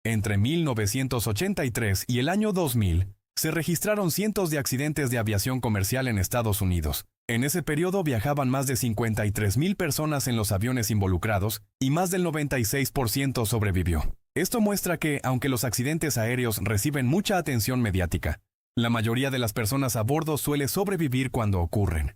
Entre 1983 y el año 2000, se registraron cientos de accidentes de aviación comercial en Estados Unidos. En ese periodo viajaban más de 53,000 personas en los aviones involucrados y más del 96% sobrevivió. Esto muestra que, aunque los accidentes aéreos reciben mucha atención mediática, la mayoría de las personas a bordo suele sobrevivir cuando ocurren.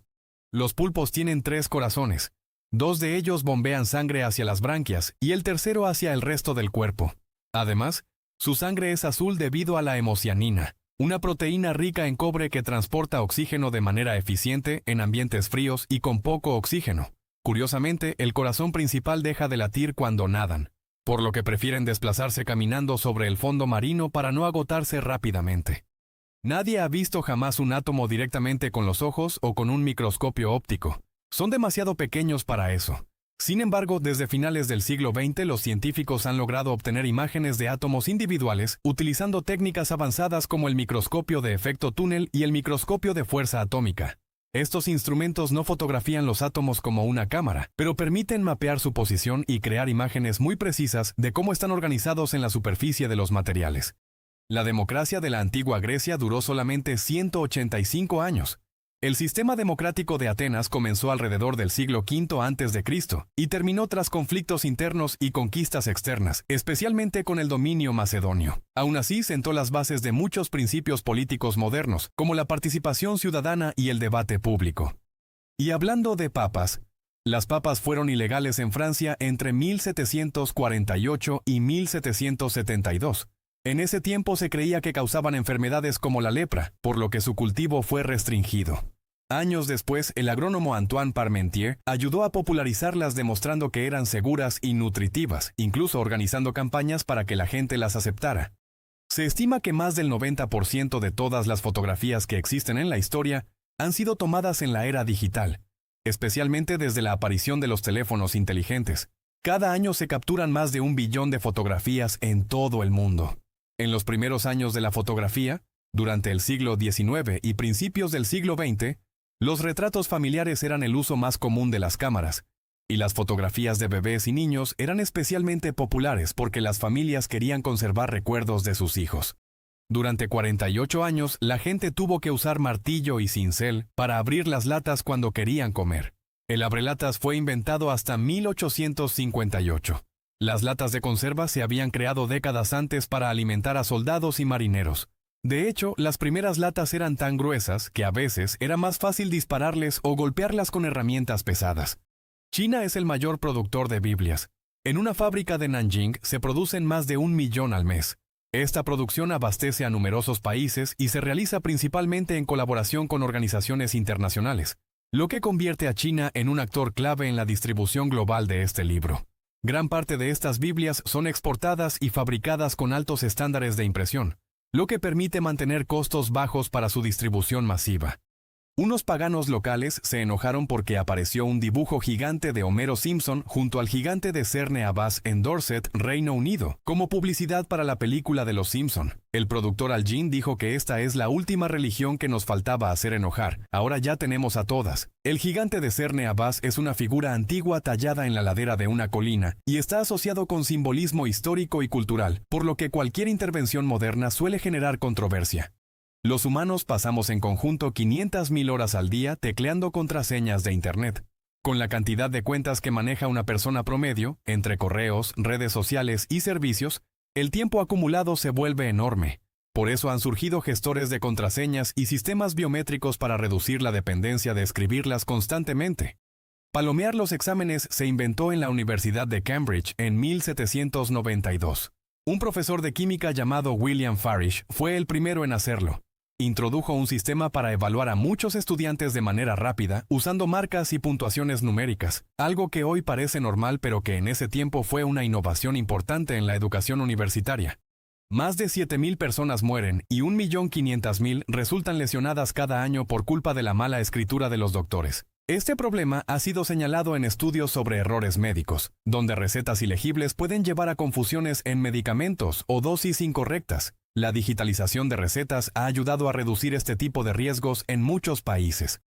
Los pulpos tienen 3 corazones. 2 de ellos bombean sangre hacia las branquias y el tercero hacia el resto del cuerpo. Además, su sangre es azul debido a la hemocianina, una proteína rica en cobre que transporta oxígeno de manera eficiente en ambientes fríos y con poco oxígeno. Curiosamente, el corazón principal deja de latir cuando nadan, por lo que prefieren desplazarse caminando sobre el fondo marino para no agotarse rápidamente. Nadie ha visto jamás un átomo directamente con los ojos o con un microscopio óptico. Son demasiado pequeños para eso. Sin embargo, desde finales del siglo XX, los científicos han logrado obtener imágenes de átomos individuales utilizando técnicas avanzadas como el microscopio de efecto túnel y el microscopio de fuerza atómica. Estos instrumentos no fotografían los átomos como una cámara, pero permiten mapear su posición y crear imágenes muy precisas de cómo están organizados en la superficie de los materiales. La democracia de la antigua Grecia duró solamente 185 años. El sistema democrático de Atenas comenzó alrededor del siglo V a.C. y terminó tras conflictos internos y conquistas externas, especialmente con el dominio macedonio. Aún así, sentó las bases de muchos principios políticos modernos, como la participación ciudadana y el debate público. Y hablando de papas, las papas fueron ilegales en Francia entre 1748 y 1772. En ese tiempo se creía que causaban enfermedades como la lepra, por lo que su cultivo fue restringido. Años después, el agrónomo Antoine Parmentier ayudó a popularizarlas demostrando que eran seguras y nutritivas, incluso organizando campañas para que la gente las aceptara. Se estima que más del 90% de todas las fotografías que existen en la historia han sido tomadas en la era digital, especialmente desde la aparición de los teléfonos inteligentes. Cada año se capturan más de 1 billón de fotografías en todo el mundo. En los primeros años de la fotografía, durante el siglo XIX y principios del siglo XX, los retratos familiares eran el uso más común de las cámaras, y las fotografías de bebés y niños eran especialmente populares porque las familias querían conservar recuerdos de sus hijos. Durante 48 años, la gente tuvo que usar martillo y cincel para abrir las latas cuando querían comer. El abrelatas fue inventado hasta 1858. Las latas de conserva se habían creado décadas antes para alimentar a soldados y marineros. De hecho, las primeras latas eran tan gruesas que a veces era más fácil dispararles o golpearlas con herramientas pesadas. China es el mayor productor de Biblias. En una fábrica de Nanjing se producen más de 1 millón al mes. Esta producción abastece a numerosos países y se realiza principalmente en colaboración con organizaciones internacionales, lo que convierte a China en un actor clave en la distribución global de este libro. Gran parte de estas Biblias son exportadas y fabricadas con altos estándares de impresión, lo que permite mantener costos bajos para su distribución masiva. Unos paganos locales se enojaron porque apareció un dibujo gigante de Homero Simpson junto al gigante de Cerne Abbas en Dorset, Reino Unido, como publicidad para la película de Los Simpson. El productor Al Jean dijo que esta es la última religión que nos faltaba hacer enojar. Ahora ya tenemos a todas. El gigante de Cerne Abbas es una figura antigua tallada en la ladera de una colina y está asociado con simbolismo histórico y cultural, por lo que cualquier intervención moderna suele generar controversia. Los humanos pasamos en conjunto 500,000 horas al día tecleando contraseñas de Internet. Con la cantidad de cuentas que maneja una persona promedio, entre correos, redes sociales y servicios, el tiempo acumulado se vuelve enorme. Por eso han surgido gestores de contraseñas y sistemas biométricos para reducir la dependencia de escribirlas constantemente. Palomear los exámenes se inventó en la Universidad de Cambridge en 1792. Un profesor de química llamado William Farish fue el primero en hacerlo. Introdujo un sistema para evaluar a muchos estudiantes de manera rápida, usando marcas y puntuaciones numéricas, algo que hoy parece normal pero que en ese tiempo fue una innovación importante en la educación universitaria. Más de 7,000 personas mueren y 1.500.000 resultan lesionadas cada año por culpa de la mala escritura de los doctores. Este problema ha sido señalado en estudios sobre errores médicos, donde recetas ilegibles pueden llevar a confusiones en medicamentos o dosis incorrectas. La digitalización de recetas ha ayudado a reducir este tipo de riesgos en muchos países.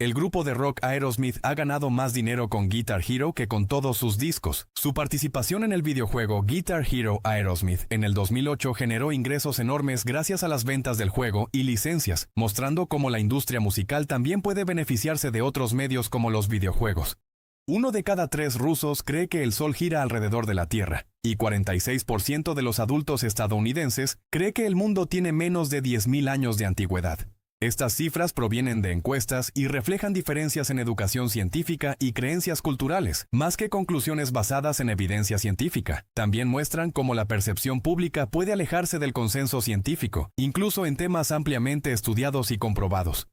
El grupo de rock Aerosmith ha ganado más dinero con Guitar Hero que con todos sus discos. Su participación en el videojuego Guitar Hero Aerosmith en el 2008 generó ingresos enormes gracias a las ventas del juego y licencias, mostrando cómo la industria musical también puede beneficiarse de otros medios como los videojuegos. 1 de cada 3 rusos cree que el Sol gira alrededor de la Tierra, y 46% de los adultos estadounidenses cree que el mundo tiene menos de 10.000 años de antigüedad. Estas cifras provienen de encuestas y reflejan diferencias en educación científica y creencias culturales, más que conclusiones basadas en evidencia científica. También muestran cómo la percepción pública puede alejarse del consenso científico, incluso en temas ampliamente estudiados y comprobados.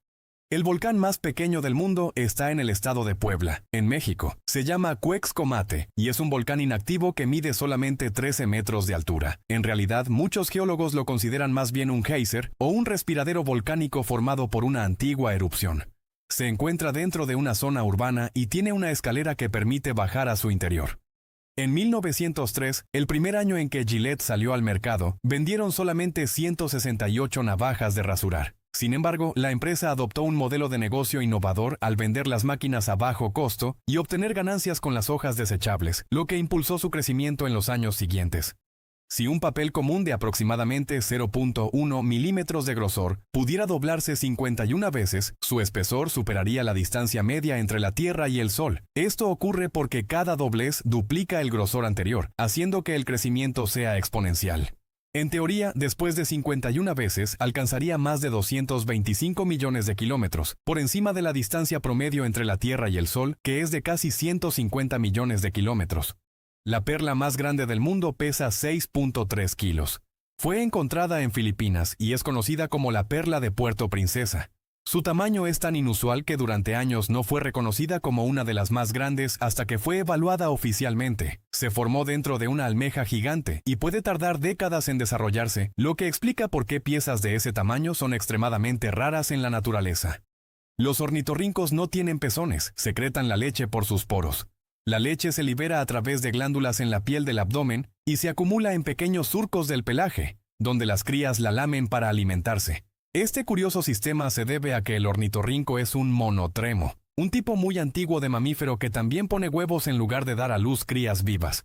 El volcán más pequeño del mundo está en el estado de Puebla, en México. Se llama Cuexcomate y es un volcán inactivo que mide solamente 13 metros de altura. En realidad, muchos geólogos lo consideran más bien un geyser o un respiradero volcánico formado por una antigua erupción. Se encuentra dentro de una zona urbana y tiene una escalera que permite bajar a su interior. En 1903, el primer año en que Gillette salió al mercado, vendieron solamente 168 navajas de rasurar. Sin embargo, la empresa adoptó un modelo de negocio innovador al vender las máquinas a bajo costo y obtener ganancias con las hojas desechables, lo que impulsó su crecimiento en los años siguientes. Si un papel común de aproximadamente 0.1 milímetros de grosor pudiera doblarse 51 veces, su espesor superaría la distancia media entre la Tierra y el Sol. Esto ocurre porque cada doblez duplica el grosor anterior, haciendo que el crecimiento sea exponencial. En teoría, después de 51 veces, alcanzaría más de 225 millones de kilómetros, por encima de la distancia promedio entre la Tierra y el Sol, que es de casi 150 millones de kilómetros. La perla más grande del mundo pesa 6.3 kilos. Fue encontrada en Filipinas y es conocida como la perla de Puerto Princesa. Su tamaño es tan inusual que durante años no fue reconocida como una de las más grandes hasta que fue evaluada oficialmente. Se formó dentro de una almeja gigante y puede tardar décadas en desarrollarse, lo que explica por qué piezas de ese tamaño son extremadamente raras en la naturaleza. Los ornitorrincos no tienen pezones, secretan la leche por sus poros. La leche se libera a través de glándulas en la piel del abdomen y se acumula en pequeños surcos del pelaje, donde las crías la lamen para alimentarse. Este curioso sistema se debe a que el ornitorrinco es un monotremo, un tipo muy antiguo de mamífero que también pone huevos en lugar de dar a luz crías vivas.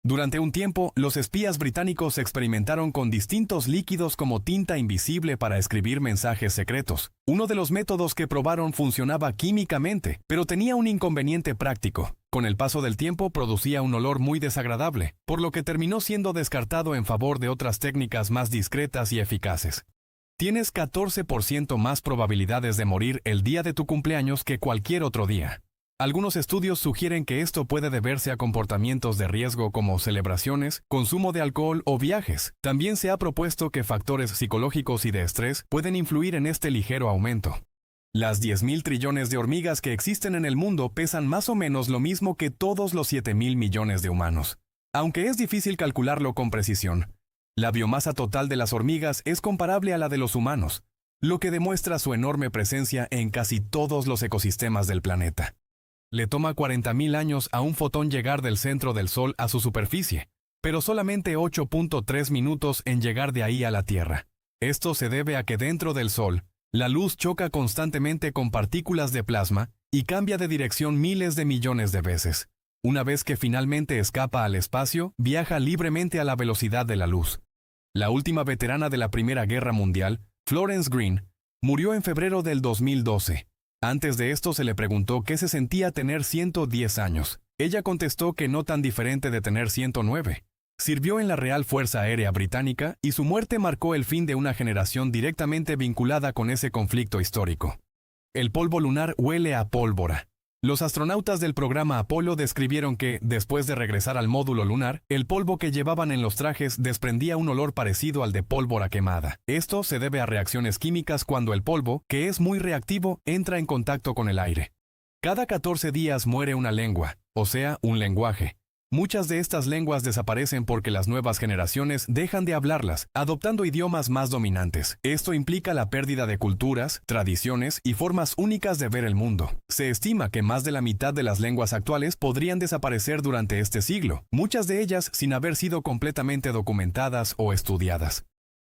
Durante un tiempo, los espías británicos experimentaron con distintos líquidos como tinta invisible para escribir mensajes secretos. Uno de los métodos que probaron funcionaba químicamente, pero tenía un inconveniente práctico. Con el paso del tiempo producía un olor muy desagradable, por lo que terminó siendo descartado en favor de otras técnicas más discretas y eficaces. Tienes 14% más probabilidades de morir el día de tu cumpleaños que cualquier otro día. Algunos estudios sugieren que esto puede deberse a comportamientos de riesgo como celebraciones, consumo de alcohol o viajes. También se ha propuesto que factores psicológicos y de estrés pueden influir en este ligero aumento. Las 10.000 trillones de hormigas que existen en el mundo pesan más o menos lo mismo que todos los 7.000 millones de humanos. Aunque es difícil calcularlo con precisión, la biomasa total de las hormigas es comparable a la de los humanos, lo que demuestra su enorme presencia en casi todos los ecosistemas del planeta. Le toma 40.000 años a un fotón llegar del centro del Sol a su superficie, pero solamente 8.3 minutos en llegar de ahí a la Tierra. Esto se debe a que dentro del Sol, la luz choca constantemente con partículas de plasma y cambia de dirección miles de millones de veces. Una vez que finalmente escapa al espacio, viaja libremente a la velocidad de la luz. La última veterana de la Primera Guerra Mundial, Florence Green, murió en febrero del 2012. Antes de esto se le preguntó qué se sentía tener 110 años. Ella contestó que no tan diferente de tener 109. Sirvió en la Real Fuerza Aérea Británica y su muerte marcó el fin de una generación directamente vinculada con ese conflicto histórico. El polvo lunar huele a pólvora. Los astronautas del programa Apolo describieron que, después de regresar al módulo lunar, el polvo que llevaban en los trajes desprendía un olor parecido al de pólvora quemada. Esto se debe a reacciones químicas cuando el polvo, que es muy reactivo, entra en contacto con el aire. Cada 14 días muere una lengua, o sea, un lenguaje. Muchas de estas lenguas desaparecen porque las nuevas generaciones dejan de hablarlas, adoptando idiomas más dominantes. Esto implica la pérdida de culturas, tradiciones y formas únicas de ver el mundo. Se estima que más de la mitad de las lenguas actuales podrían desaparecer durante este siglo, muchas de ellas sin haber sido completamente documentadas o estudiadas.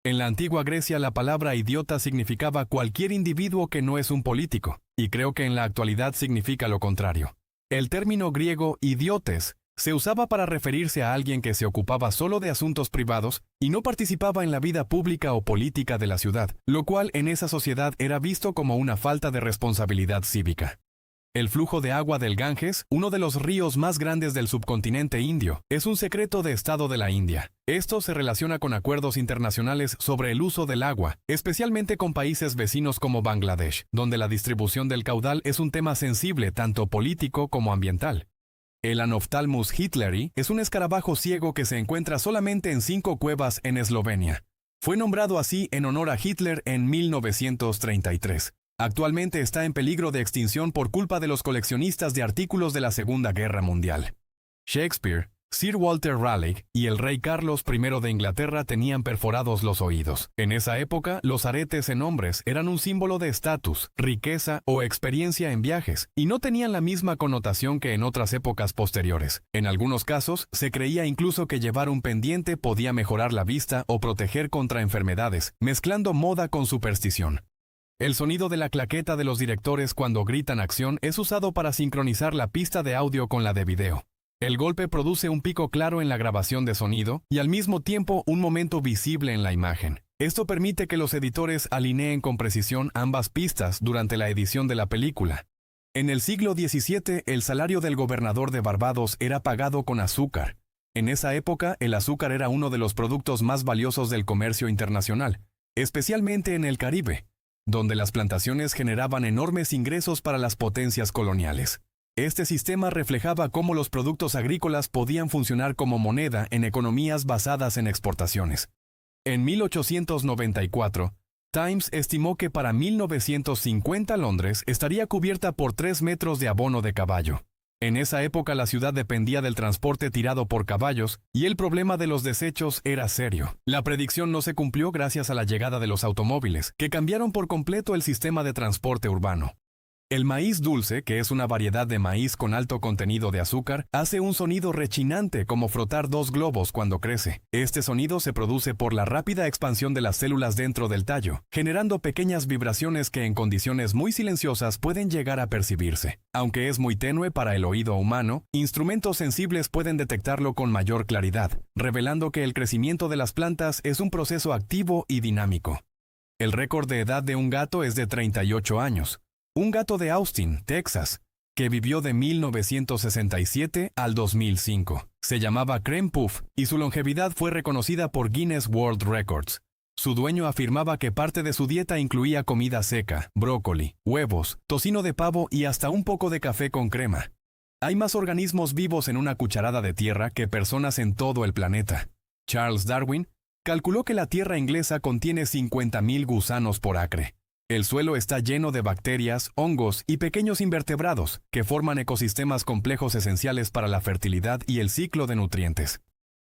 En la antigua Grecia la palabra idiota significaba cualquier individuo que no es un político, y creo que en la actualidad significa lo contrario. El término griego idiotes se usaba para referirse a alguien que se ocupaba solo de asuntos privados y no participaba en la vida pública o política de la ciudad, lo cual en esa sociedad era visto como una falta de responsabilidad cívica. El flujo de agua del Ganges, uno de los ríos más grandes del subcontinente indio, es un secreto de Estado de la India. Esto se relaciona con acuerdos internacionales sobre el uso del agua, especialmente con países vecinos como Bangladesh, donde la distribución del caudal es un tema sensible tanto político como ambiental. El Anophthalmus hitleri es un escarabajo ciego que se encuentra solamente en 5 cuevas en Eslovenia. Fue nombrado así en honor a Hitler en 1933. Actualmente está en peligro de extinción por culpa de los coleccionistas de artículos de la Segunda Guerra Mundial. Shakespeare, Sir Walter Raleigh y el rey Carlos I de Inglaterra tenían perforados los oídos. En esa época, los aretes en hombres eran un símbolo de estatus, riqueza o experiencia en viajes, y no tenían la misma connotación que en otras épocas posteriores. En algunos casos, se creía incluso que llevar un pendiente podía mejorar la vista o proteger contra enfermedades, mezclando moda con superstición. El sonido de la claqueta de los directores cuando gritan acción es usado para sincronizar la pista de audio con la de video. El golpe produce un pico claro en la grabación de sonido y al mismo tiempo un momento visible en la imagen. Esto permite que los editores alineen con precisión ambas pistas durante la edición de la película. En el siglo XVII, el salario del gobernador de Barbados era pagado con azúcar. En esa época, el azúcar era uno de los productos más valiosos del comercio internacional, especialmente en el Caribe, donde las plantaciones generaban enormes ingresos para las potencias coloniales. Este sistema reflejaba cómo los productos agrícolas podían funcionar como moneda en economías basadas en exportaciones. En 1894, Times estimó que para 1950 Londres estaría cubierta por 3 metros de abono de caballo. En esa época la ciudad dependía del transporte tirado por caballos y el problema de los desechos era serio. La predicción no se cumplió gracias a la llegada de los automóviles, que cambiaron por completo el sistema de transporte urbano. El maíz dulce, que es una variedad de maíz con alto contenido de azúcar, hace un sonido rechinante como frotar 2 globos cuando crece. Este sonido se produce por la rápida expansión de las células dentro del tallo, generando pequeñas vibraciones que en condiciones muy silenciosas pueden llegar a percibirse. Aunque es muy tenue para el oído humano, instrumentos sensibles pueden detectarlo con mayor claridad, revelando que el crecimiento de las plantas es un proceso activo y dinámico. El récord de edad de un gato es de 38 años. Un gato de Austin, Texas, que vivió de 1967 al 2005. Se llamaba Creme Puff y su longevidad fue reconocida por Guinness World Records. Su dueño afirmaba que parte de su dieta incluía comida seca, brócoli, huevos, tocino de pavo y hasta un poco de café con crema. Hay más organismos vivos en una cucharada de tierra que personas en todo el planeta. Charles Darwin calculó que la tierra inglesa contiene 50.000 gusanos por acre. El suelo está lleno de bacterias, hongos y pequeños invertebrados que forman ecosistemas complejos esenciales para la fertilidad y el ciclo de nutrientes.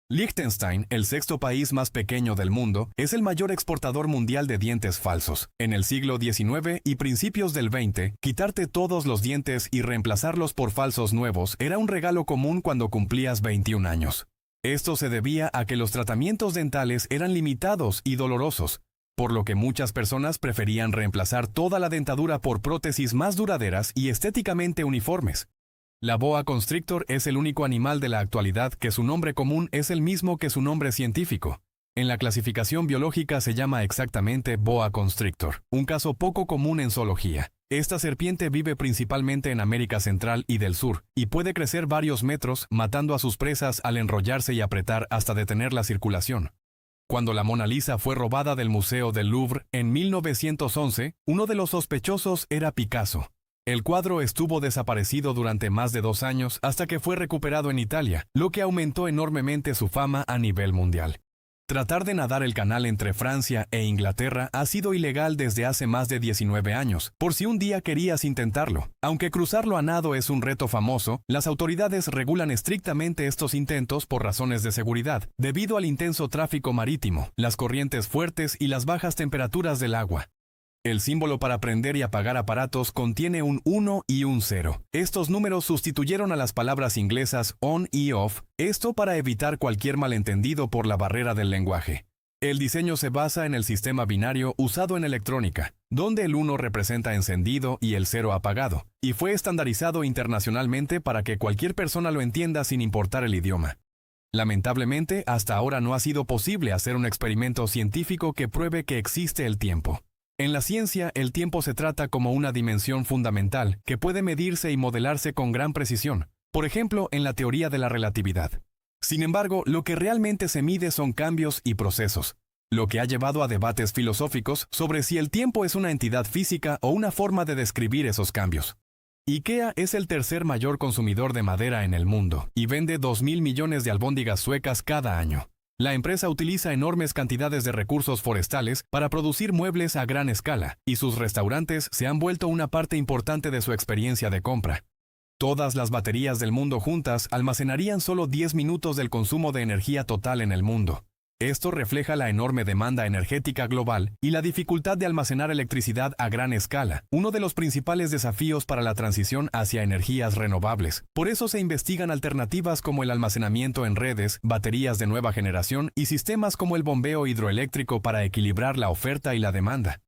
Liechtenstein, el 6º país más pequeño del mundo, es el mayor exportador mundial de dientes falsos. En el siglo XIX y principios del XX, quitarte todos los dientes y reemplazarlos por falsos nuevos era un regalo común cuando cumplías 21 años. Esto se debía a que los tratamientos dentales eran limitados y dolorosos, por lo que muchas personas preferían reemplazar toda la dentadura por prótesis más duraderas y estéticamente uniformes. La boa constrictor es el único animal de la actualidad que su nombre común es el mismo que su nombre científico. En la clasificación biológica se llama exactamente boa constrictor, un caso poco común en zoología. Esta serpiente vive principalmente en América Central y del Sur, y puede crecer varios metros, matando a sus presas al enrollarse y apretar hasta detener la circulación. Cuando la Mona Lisa fue robada del Museo del Louvre en 1911, uno de los sospechosos era Picasso. El cuadro estuvo desaparecido durante más de 2 años hasta que fue recuperado en Italia, lo que aumentó enormemente su fama a nivel mundial. Tratar de nadar el canal entre Francia e Inglaterra ha sido ilegal desde hace más de 19 años, por si un día querías intentarlo. Aunque cruzarlo a nado es un reto famoso, las autoridades regulan estrictamente estos intentos por razones de seguridad, debido al intenso tráfico marítimo, las corrientes fuertes y las bajas temperaturas del agua. El símbolo para prender y apagar aparatos contiene un 1 y un 0. Estos números sustituyeron a las palabras inglesas on y off, esto para evitar cualquier malentendido por la barrera del lenguaje. El diseño se basa en el sistema binario usado en electrónica, donde el 1 representa encendido y el 0 apagado, y fue estandarizado internacionalmente para que cualquier persona lo entienda sin importar el idioma. Lamentablemente, hasta ahora no ha sido posible hacer un experimento científico que pruebe que existe el tiempo. En la ciencia, el tiempo se trata como una dimensión fundamental que puede medirse y modelarse con gran precisión, por ejemplo, en la teoría de la relatividad. Sin embargo, lo que realmente se mide son cambios y procesos, lo que ha llevado a debates filosóficos sobre si el tiempo es una entidad física o una forma de describir esos cambios. IKEA es el tercer mayor consumidor de madera en el mundo y vende 2.000 millones de albóndigas suecas cada año. La empresa utiliza enormes cantidades de recursos forestales para producir muebles a gran escala, y sus restaurantes se han vuelto una parte importante de su experiencia de compra. Todas las baterías del mundo juntas almacenarían solo 10 minutos del consumo de energía total en el mundo. Esto refleja la enorme demanda energética global y la dificultad de almacenar electricidad a gran escala, uno de los principales desafíos para la transición hacia energías renovables. Por eso se investigan alternativas como el almacenamiento en redes, baterías de nueva generación y sistemas como el bombeo hidroeléctrico para equilibrar la oferta y la demanda.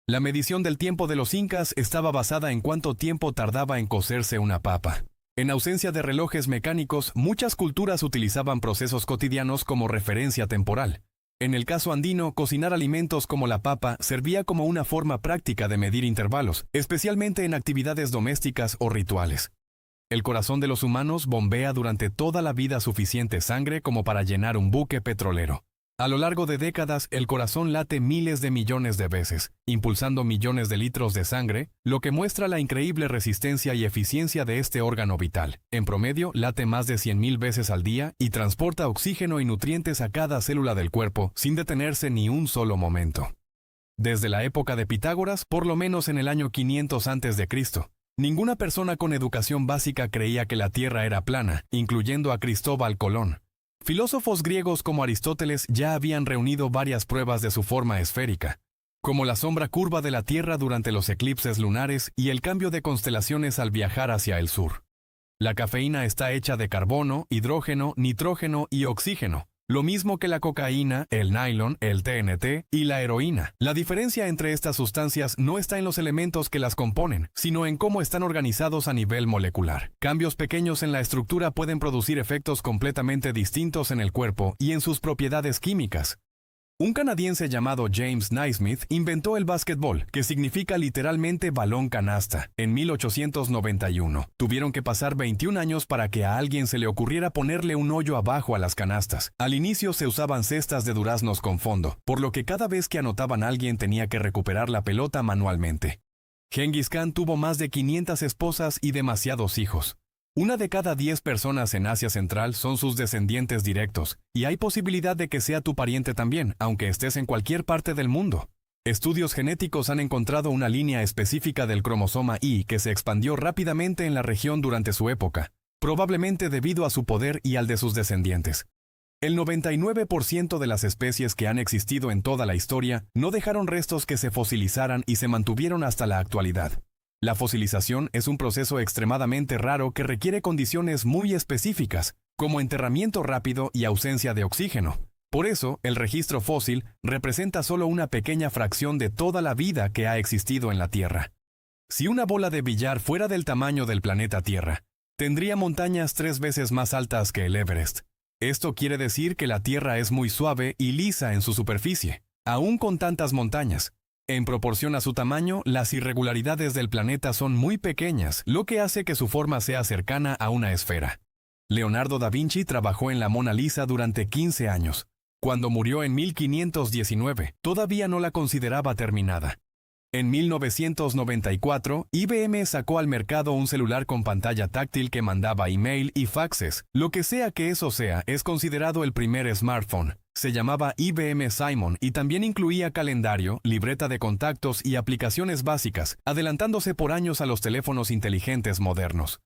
La medición del tiempo de los incas estaba basada en cuánto tiempo tardaba en cocerse una papa. En ausencia de relojes mecánicos, muchas culturas utilizaban procesos cotidianos como referencia temporal. En el caso andino, cocinar alimentos como la papa servía como una forma práctica de medir intervalos, especialmente en actividades domésticas o rituales. El corazón de los humanos bombea durante toda la vida suficiente sangre como para llenar un buque petrolero. A lo largo de décadas, el corazón late miles de millones de veces, impulsando millones de litros de sangre, lo que muestra la increíble resistencia y eficiencia de este órgano vital. En promedio, late más de 100.000 veces al día y transporta oxígeno y nutrientes a cada célula del cuerpo sin detenerse ni un solo momento. Desde la época de Pitágoras, por lo menos en el año 500 a.C., ninguna persona con educación básica creía que la Tierra era plana, incluyendo a Cristóbal Colón. Filósofos griegos como Aristóteles ya habían reunido varias pruebas de su forma esférica, como la sombra curva de la Tierra durante los eclipses lunares y el cambio de constelaciones al viajar hacia el sur. La cafeína está hecha de carbono, hidrógeno, nitrógeno y oxígeno, lo mismo que la cocaína, el nylon, el TNT y la heroína. La diferencia entre estas sustancias no está en los elementos que las componen, sino en cómo están organizados a nivel molecular. Cambios pequeños en la estructura pueden producir efectos completamente distintos en el cuerpo y en sus propiedades químicas. Un canadiense llamado James Naismith inventó el básquetbol, que significa literalmente balón canasta, en 1891. Tuvieron que pasar 21 años para que a alguien se le ocurriera ponerle un hoyo abajo a las canastas. Al inicio se usaban cestas de duraznos con fondo, por lo que cada vez que anotaban a alguien tenía que recuperar la pelota manualmente. Genghis Khan tuvo más de 500 esposas y demasiados hijos. 1 de cada 10 personas en Asia Central son sus descendientes directos, y hay posibilidad de que sea tu pariente también, aunque estés en cualquier parte del mundo. Estudios genéticos han encontrado una línea específica del cromosoma Y que se expandió rápidamente en la región durante su época, probablemente debido a su poder y al de sus descendientes. El 99% de las especies que han existido en toda la historia no dejaron restos que se fosilizaran y se mantuvieron hasta la actualidad. La fosilización es un proceso extremadamente raro que requiere condiciones muy específicas, como enterramiento rápido y ausencia de oxígeno. Por eso, el registro fósil representa solo una pequeña fracción de toda la vida que ha existido en la Tierra. Si una bola de billar fuera del tamaño del planeta Tierra, tendría montañas 3 veces más altas que el Everest. Esto quiere decir que la Tierra es muy suave y lisa en su superficie, aún con tantas montañas. En proporción a su tamaño, las irregularidades del planeta son muy pequeñas, lo que hace que su forma sea cercana a una esfera. Leonardo da Vinci trabajó en la Mona Lisa durante 15 años. Cuando murió en 1519, todavía no la consideraba terminada. En 1994, IBM sacó al mercado un celular con pantalla táctil que mandaba email y faxes. Lo que sea que eso sea, es considerado el primer smartphone. Se llamaba IBM Simon y también incluía calendario, libreta de contactos y aplicaciones básicas, adelantándose por años a los teléfonos inteligentes modernos.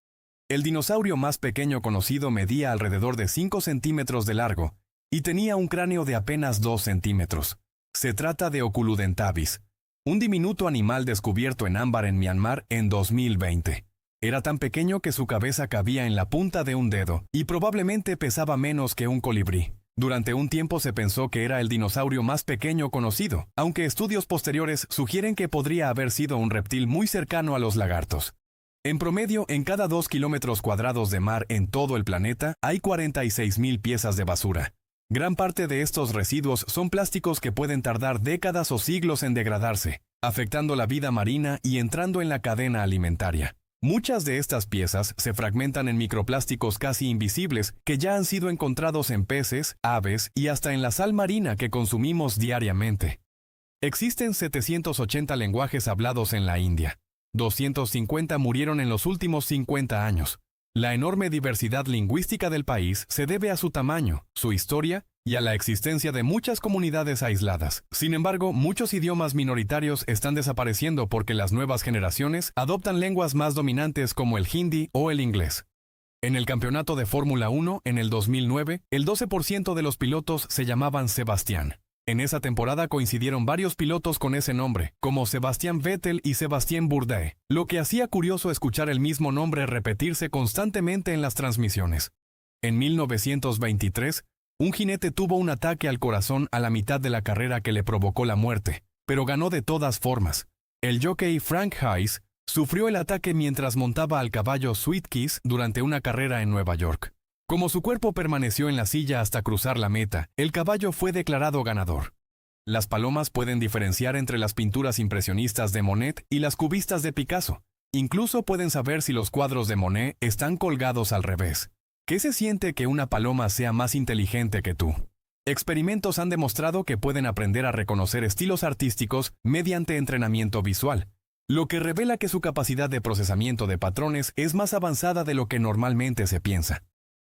El dinosaurio más pequeño conocido medía alrededor de 5 centímetros de largo y tenía un cráneo de apenas 2 centímetros. Se trata de Oculudentavis, un diminuto animal descubierto en ámbar en Myanmar en 2020. Era tan pequeño que su cabeza cabía en la punta de un dedo y probablemente pesaba menos que un colibrí. Durante un tiempo se pensó que era el dinosaurio más pequeño conocido, aunque estudios posteriores sugieren que podría haber sido un reptil muy cercano a los lagartos. En promedio, en cada 2 kilómetros cuadrados de mar en todo el planeta, hay 46.000 piezas de basura. Gran parte de estos residuos son plásticos que pueden tardar décadas o siglos en degradarse, afectando la vida marina y entrando en la cadena alimentaria. Muchas de estas piezas se fragmentan en microplásticos casi invisibles que ya han sido encontrados en peces, aves y hasta en la sal marina que consumimos diariamente. Existen 780 lenguajes hablados en la India. 250 murieron en los últimos 50 años. La enorme diversidad lingüística del país se debe a su tamaño, su historia y a la existencia de muchas comunidades aisladas. Sin embargo, muchos idiomas minoritarios están desapareciendo porque las nuevas generaciones adoptan lenguas más dominantes como el hindi o el inglés. En el campeonato de Fórmula 1, en el 2009, el 12% de los pilotos se llamaban Sebastián. En esa temporada coincidieron varios pilotos con ese nombre, como Sebastian Vettel y Sébastien Bourdais, lo que hacía curioso escuchar el mismo nombre repetirse constantemente en las transmisiones. En 1923, un jinete tuvo un ataque al corazón a la mitad de la carrera que le provocó la muerte, pero ganó de todas formas. El jockey Frank Hayes sufrió el ataque mientras montaba al caballo Sweet Kiss durante una carrera en Nueva York. Como su cuerpo permaneció en la silla hasta cruzar la meta, el caballo fue declarado ganador. Las palomas pueden diferenciar entre las pinturas impresionistas de Monet y las cubistas de Picasso. Incluso pueden saber si los cuadros de Monet están colgados al revés. ¿Qué se siente que una paloma sea más inteligente que tú? Experimentos han demostrado que pueden aprender a reconocer estilos artísticos mediante entrenamiento visual, lo que revela que su capacidad de procesamiento de patrones es más avanzada de lo que normalmente se piensa.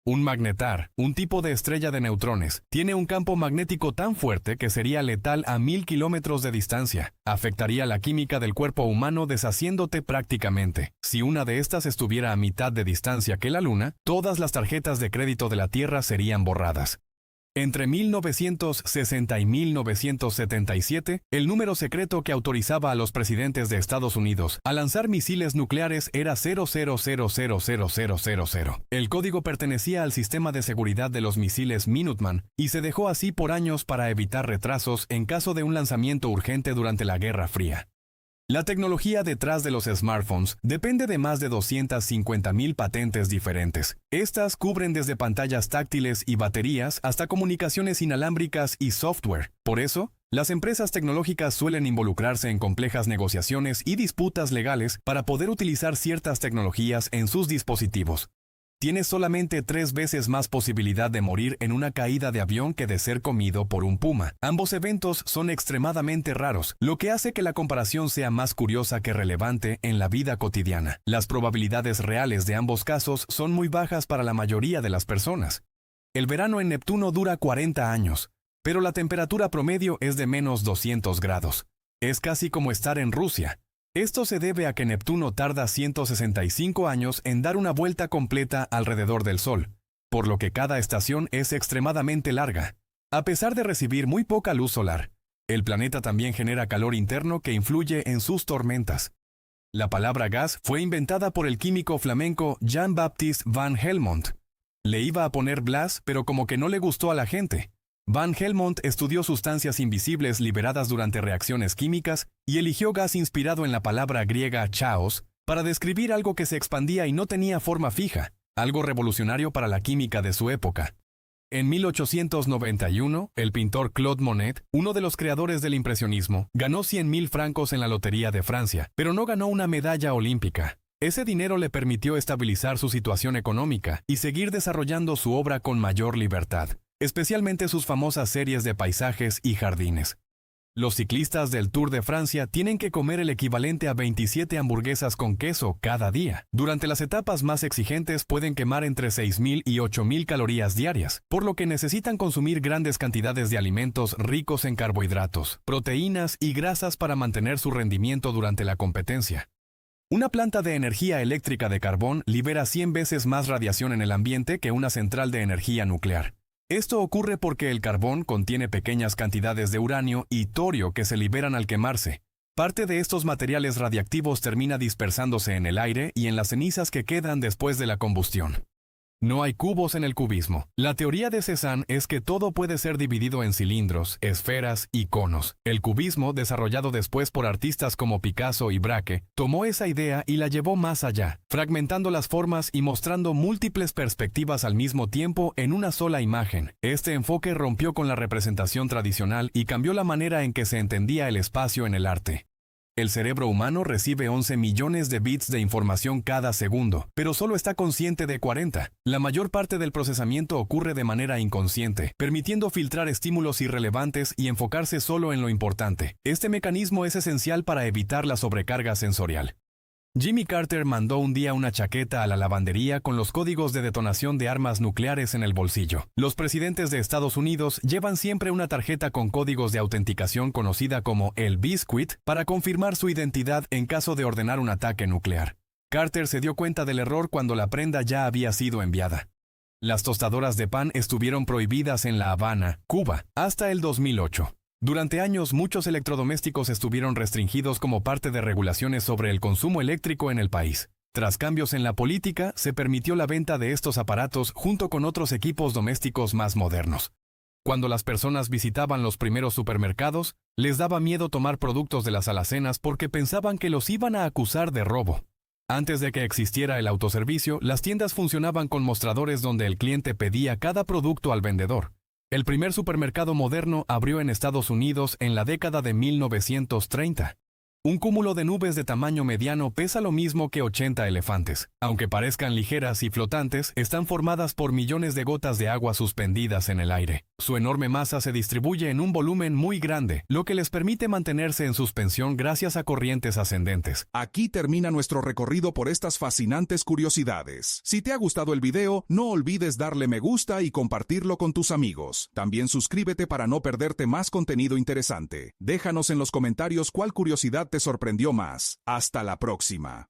Un magnetar, un tipo de estrella de neutrones, tiene un campo magnético tan fuerte que sería letal a 1000 kilómetros de distancia. Afectaría la química del cuerpo humano deshaciéndote prácticamente. Si una de estas estuviera a mitad de distancia que la Luna, todas las tarjetas de crédito de la Tierra serían borradas. Entre 1960 y 1977, el número secreto que autorizaba a los presidentes de Estados Unidos a lanzar misiles nucleares era 00000000. El código pertenecía al sistema de seguridad de los misiles Minuteman y se dejó así por años para evitar retrasos en caso de un lanzamiento urgente durante la Guerra Fría. La tecnología detrás de los smartphones depende de más de 250.000 patentes diferentes. Estas cubren desde pantallas táctiles y baterías hasta comunicaciones inalámbricas y software. Por eso, las empresas tecnológicas suelen involucrarse en complejas negociaciones y disputas legales para poder utilizar ciertas tecnologías en sus dispositivos. Tienes solamente 3 veces más posibilidad de morir en una caída de avión que de ser comido por un puma. Ambos eventos son extremadamente raros, lo que hace que la comparación sea más curiosa que relevante en la vida cotidiana. Las probabilidades reales de ambos casos son muy bajas para la mayoría de las personas. El verano en Neptuno dura 40 años, pero la temperatura promedio es de menos 200 grados. Es casi como estar en Rusia. Esto se debe a que Neptuno tarda 165 años en dar una vuelta completa alrededor del Sol, por lo que cada estación es extremadamente larga. A pesar de recibir muy poca luz solar, el planeta también genera calor interno que influye en sus tormentas. La palabra gas fue inventada por el químico flamenco Jean-Baptiste Van Helmont. Le iba a poner Blas, pero como que no le gustó a la gente. Van Helmont estudió sustancias invisibles liberadas durante reacciones químicas y eligió gas inspirado en la palabra griega chaos para describir algo que se expandía y no tenía forma fija, algo revolucionario para la química de su época. En 1891, el pintor Claude Monet, uno de los creadores del impresionismo, ganó 100.000 francos en la Lotería de Francia, pero no ganó una medalla olímpica. Ese dinero le permitió estabilizar su situación económica y seguir desarrollando su obra con mayor libertad, especialmente sus famosas series de paisajes y jardines. Los ciclistas del Tour de Francia tienen que comer el equivalente a 27 hamburguesas con queso cada día. Durante las etapas más exigentes pueden quemar entre 6.000 y 8.000 calorías diarias, por lo que necesitan consumir grandes cantidades de alimentos ricos en carbohidratos, proteínas y grasas para mantener su rendimiento durante la competencia. Una planta de energía eléctrica de carbón libera 100 veces más radiación en el ambiente que una central de energía nuclear. Esto ocurre porque el carbón contiene pequeñas cantidades de uranio y torio que se liberan al quemarse. Parte de estos materiales radiactivos termina dispersándose en el aire y en las cenizas que quedan después de la combustión. No hay cubos en el cubismo. La teoría de Cézanne es que todo puede ser dividido en cilindros, esferas y conos. El cubismo, desarrollado después por artistas como Picasso y Braque, tomó esa idea y la llevó más allá, fragmentando las formas y mostrando múltiples perspectivas al mismo tiempo en una sola imagen. Este enfoque rompió con la representación tradicional y cambió la manera en que se entendía el espacio en el arte. El cerebro humano recibe 11 millones de bits de información cada segundo, pero solo está consciente de 40. La mayor parte del procesamiento ocurre de manera inconsciente, permitiendo filtrar estímulos irrelevantes y enfocarse solo en lo importante. Este mecanismo es esencial para evitar la sobrecarga sensorial. Jimmy Carter mandó un día una chaqueta a la lavandería con los códigos de detonación de armas nucleares en el bolsillo. Los presidentes de Estados Unidos llevan siempre una tarjeta con códigos de autenticación conocida como el Biscuit para confirmar su identidad en caso de ordenar un ataque nuclear. Carter se dio cuenta del error cuando la prenda ya había sido enviada. Las tostadoras de pan estuvieron prohibidas en La Habana, Cuba, hasta el 2008. Durante años, muchos electrodomésticos estuvieron restringidos como parte de regulaciones sobre el consumo eléctrico en el país. Tras cambios en la política, se permitió la venta de estos aparatos junto con otros equipos domésticos más modernos. Cuando las personas visitaban los primeros supermercados, les daba miedo tomar productos de las alacenas porque pensaban que los iban a acusar de robo. Antes de que existiera el autoservicio, las tiendas funcionaban con mostradores donde el cliente pedía cada producto al vendedor. El primer supermercado moderno abrió en Estados Unidos en la década de 1930. Un cúmulo de nubes de tamaño mediano pesa lo mismo que 80 elefantes. Aunque parezcan ligeras y flotantes, están formadas por millones de gotas de agua suspendidas en el aire. Su enorme masa se distribuye en un volumen muy grande, lo que les permite mantenerse en suspensión gracias a corrientes ascendentes. Aquí termina nuestro recorrido por estas fascinantes curiosidades. Si te ha gustado el video, no olvides darle me gusta y compartirlo con tus amigos. También suscríbete para no perderte más contenido interesante. Déjanos en los comentarios cuál curiosidad te sorprendió más. Hasta la próxima.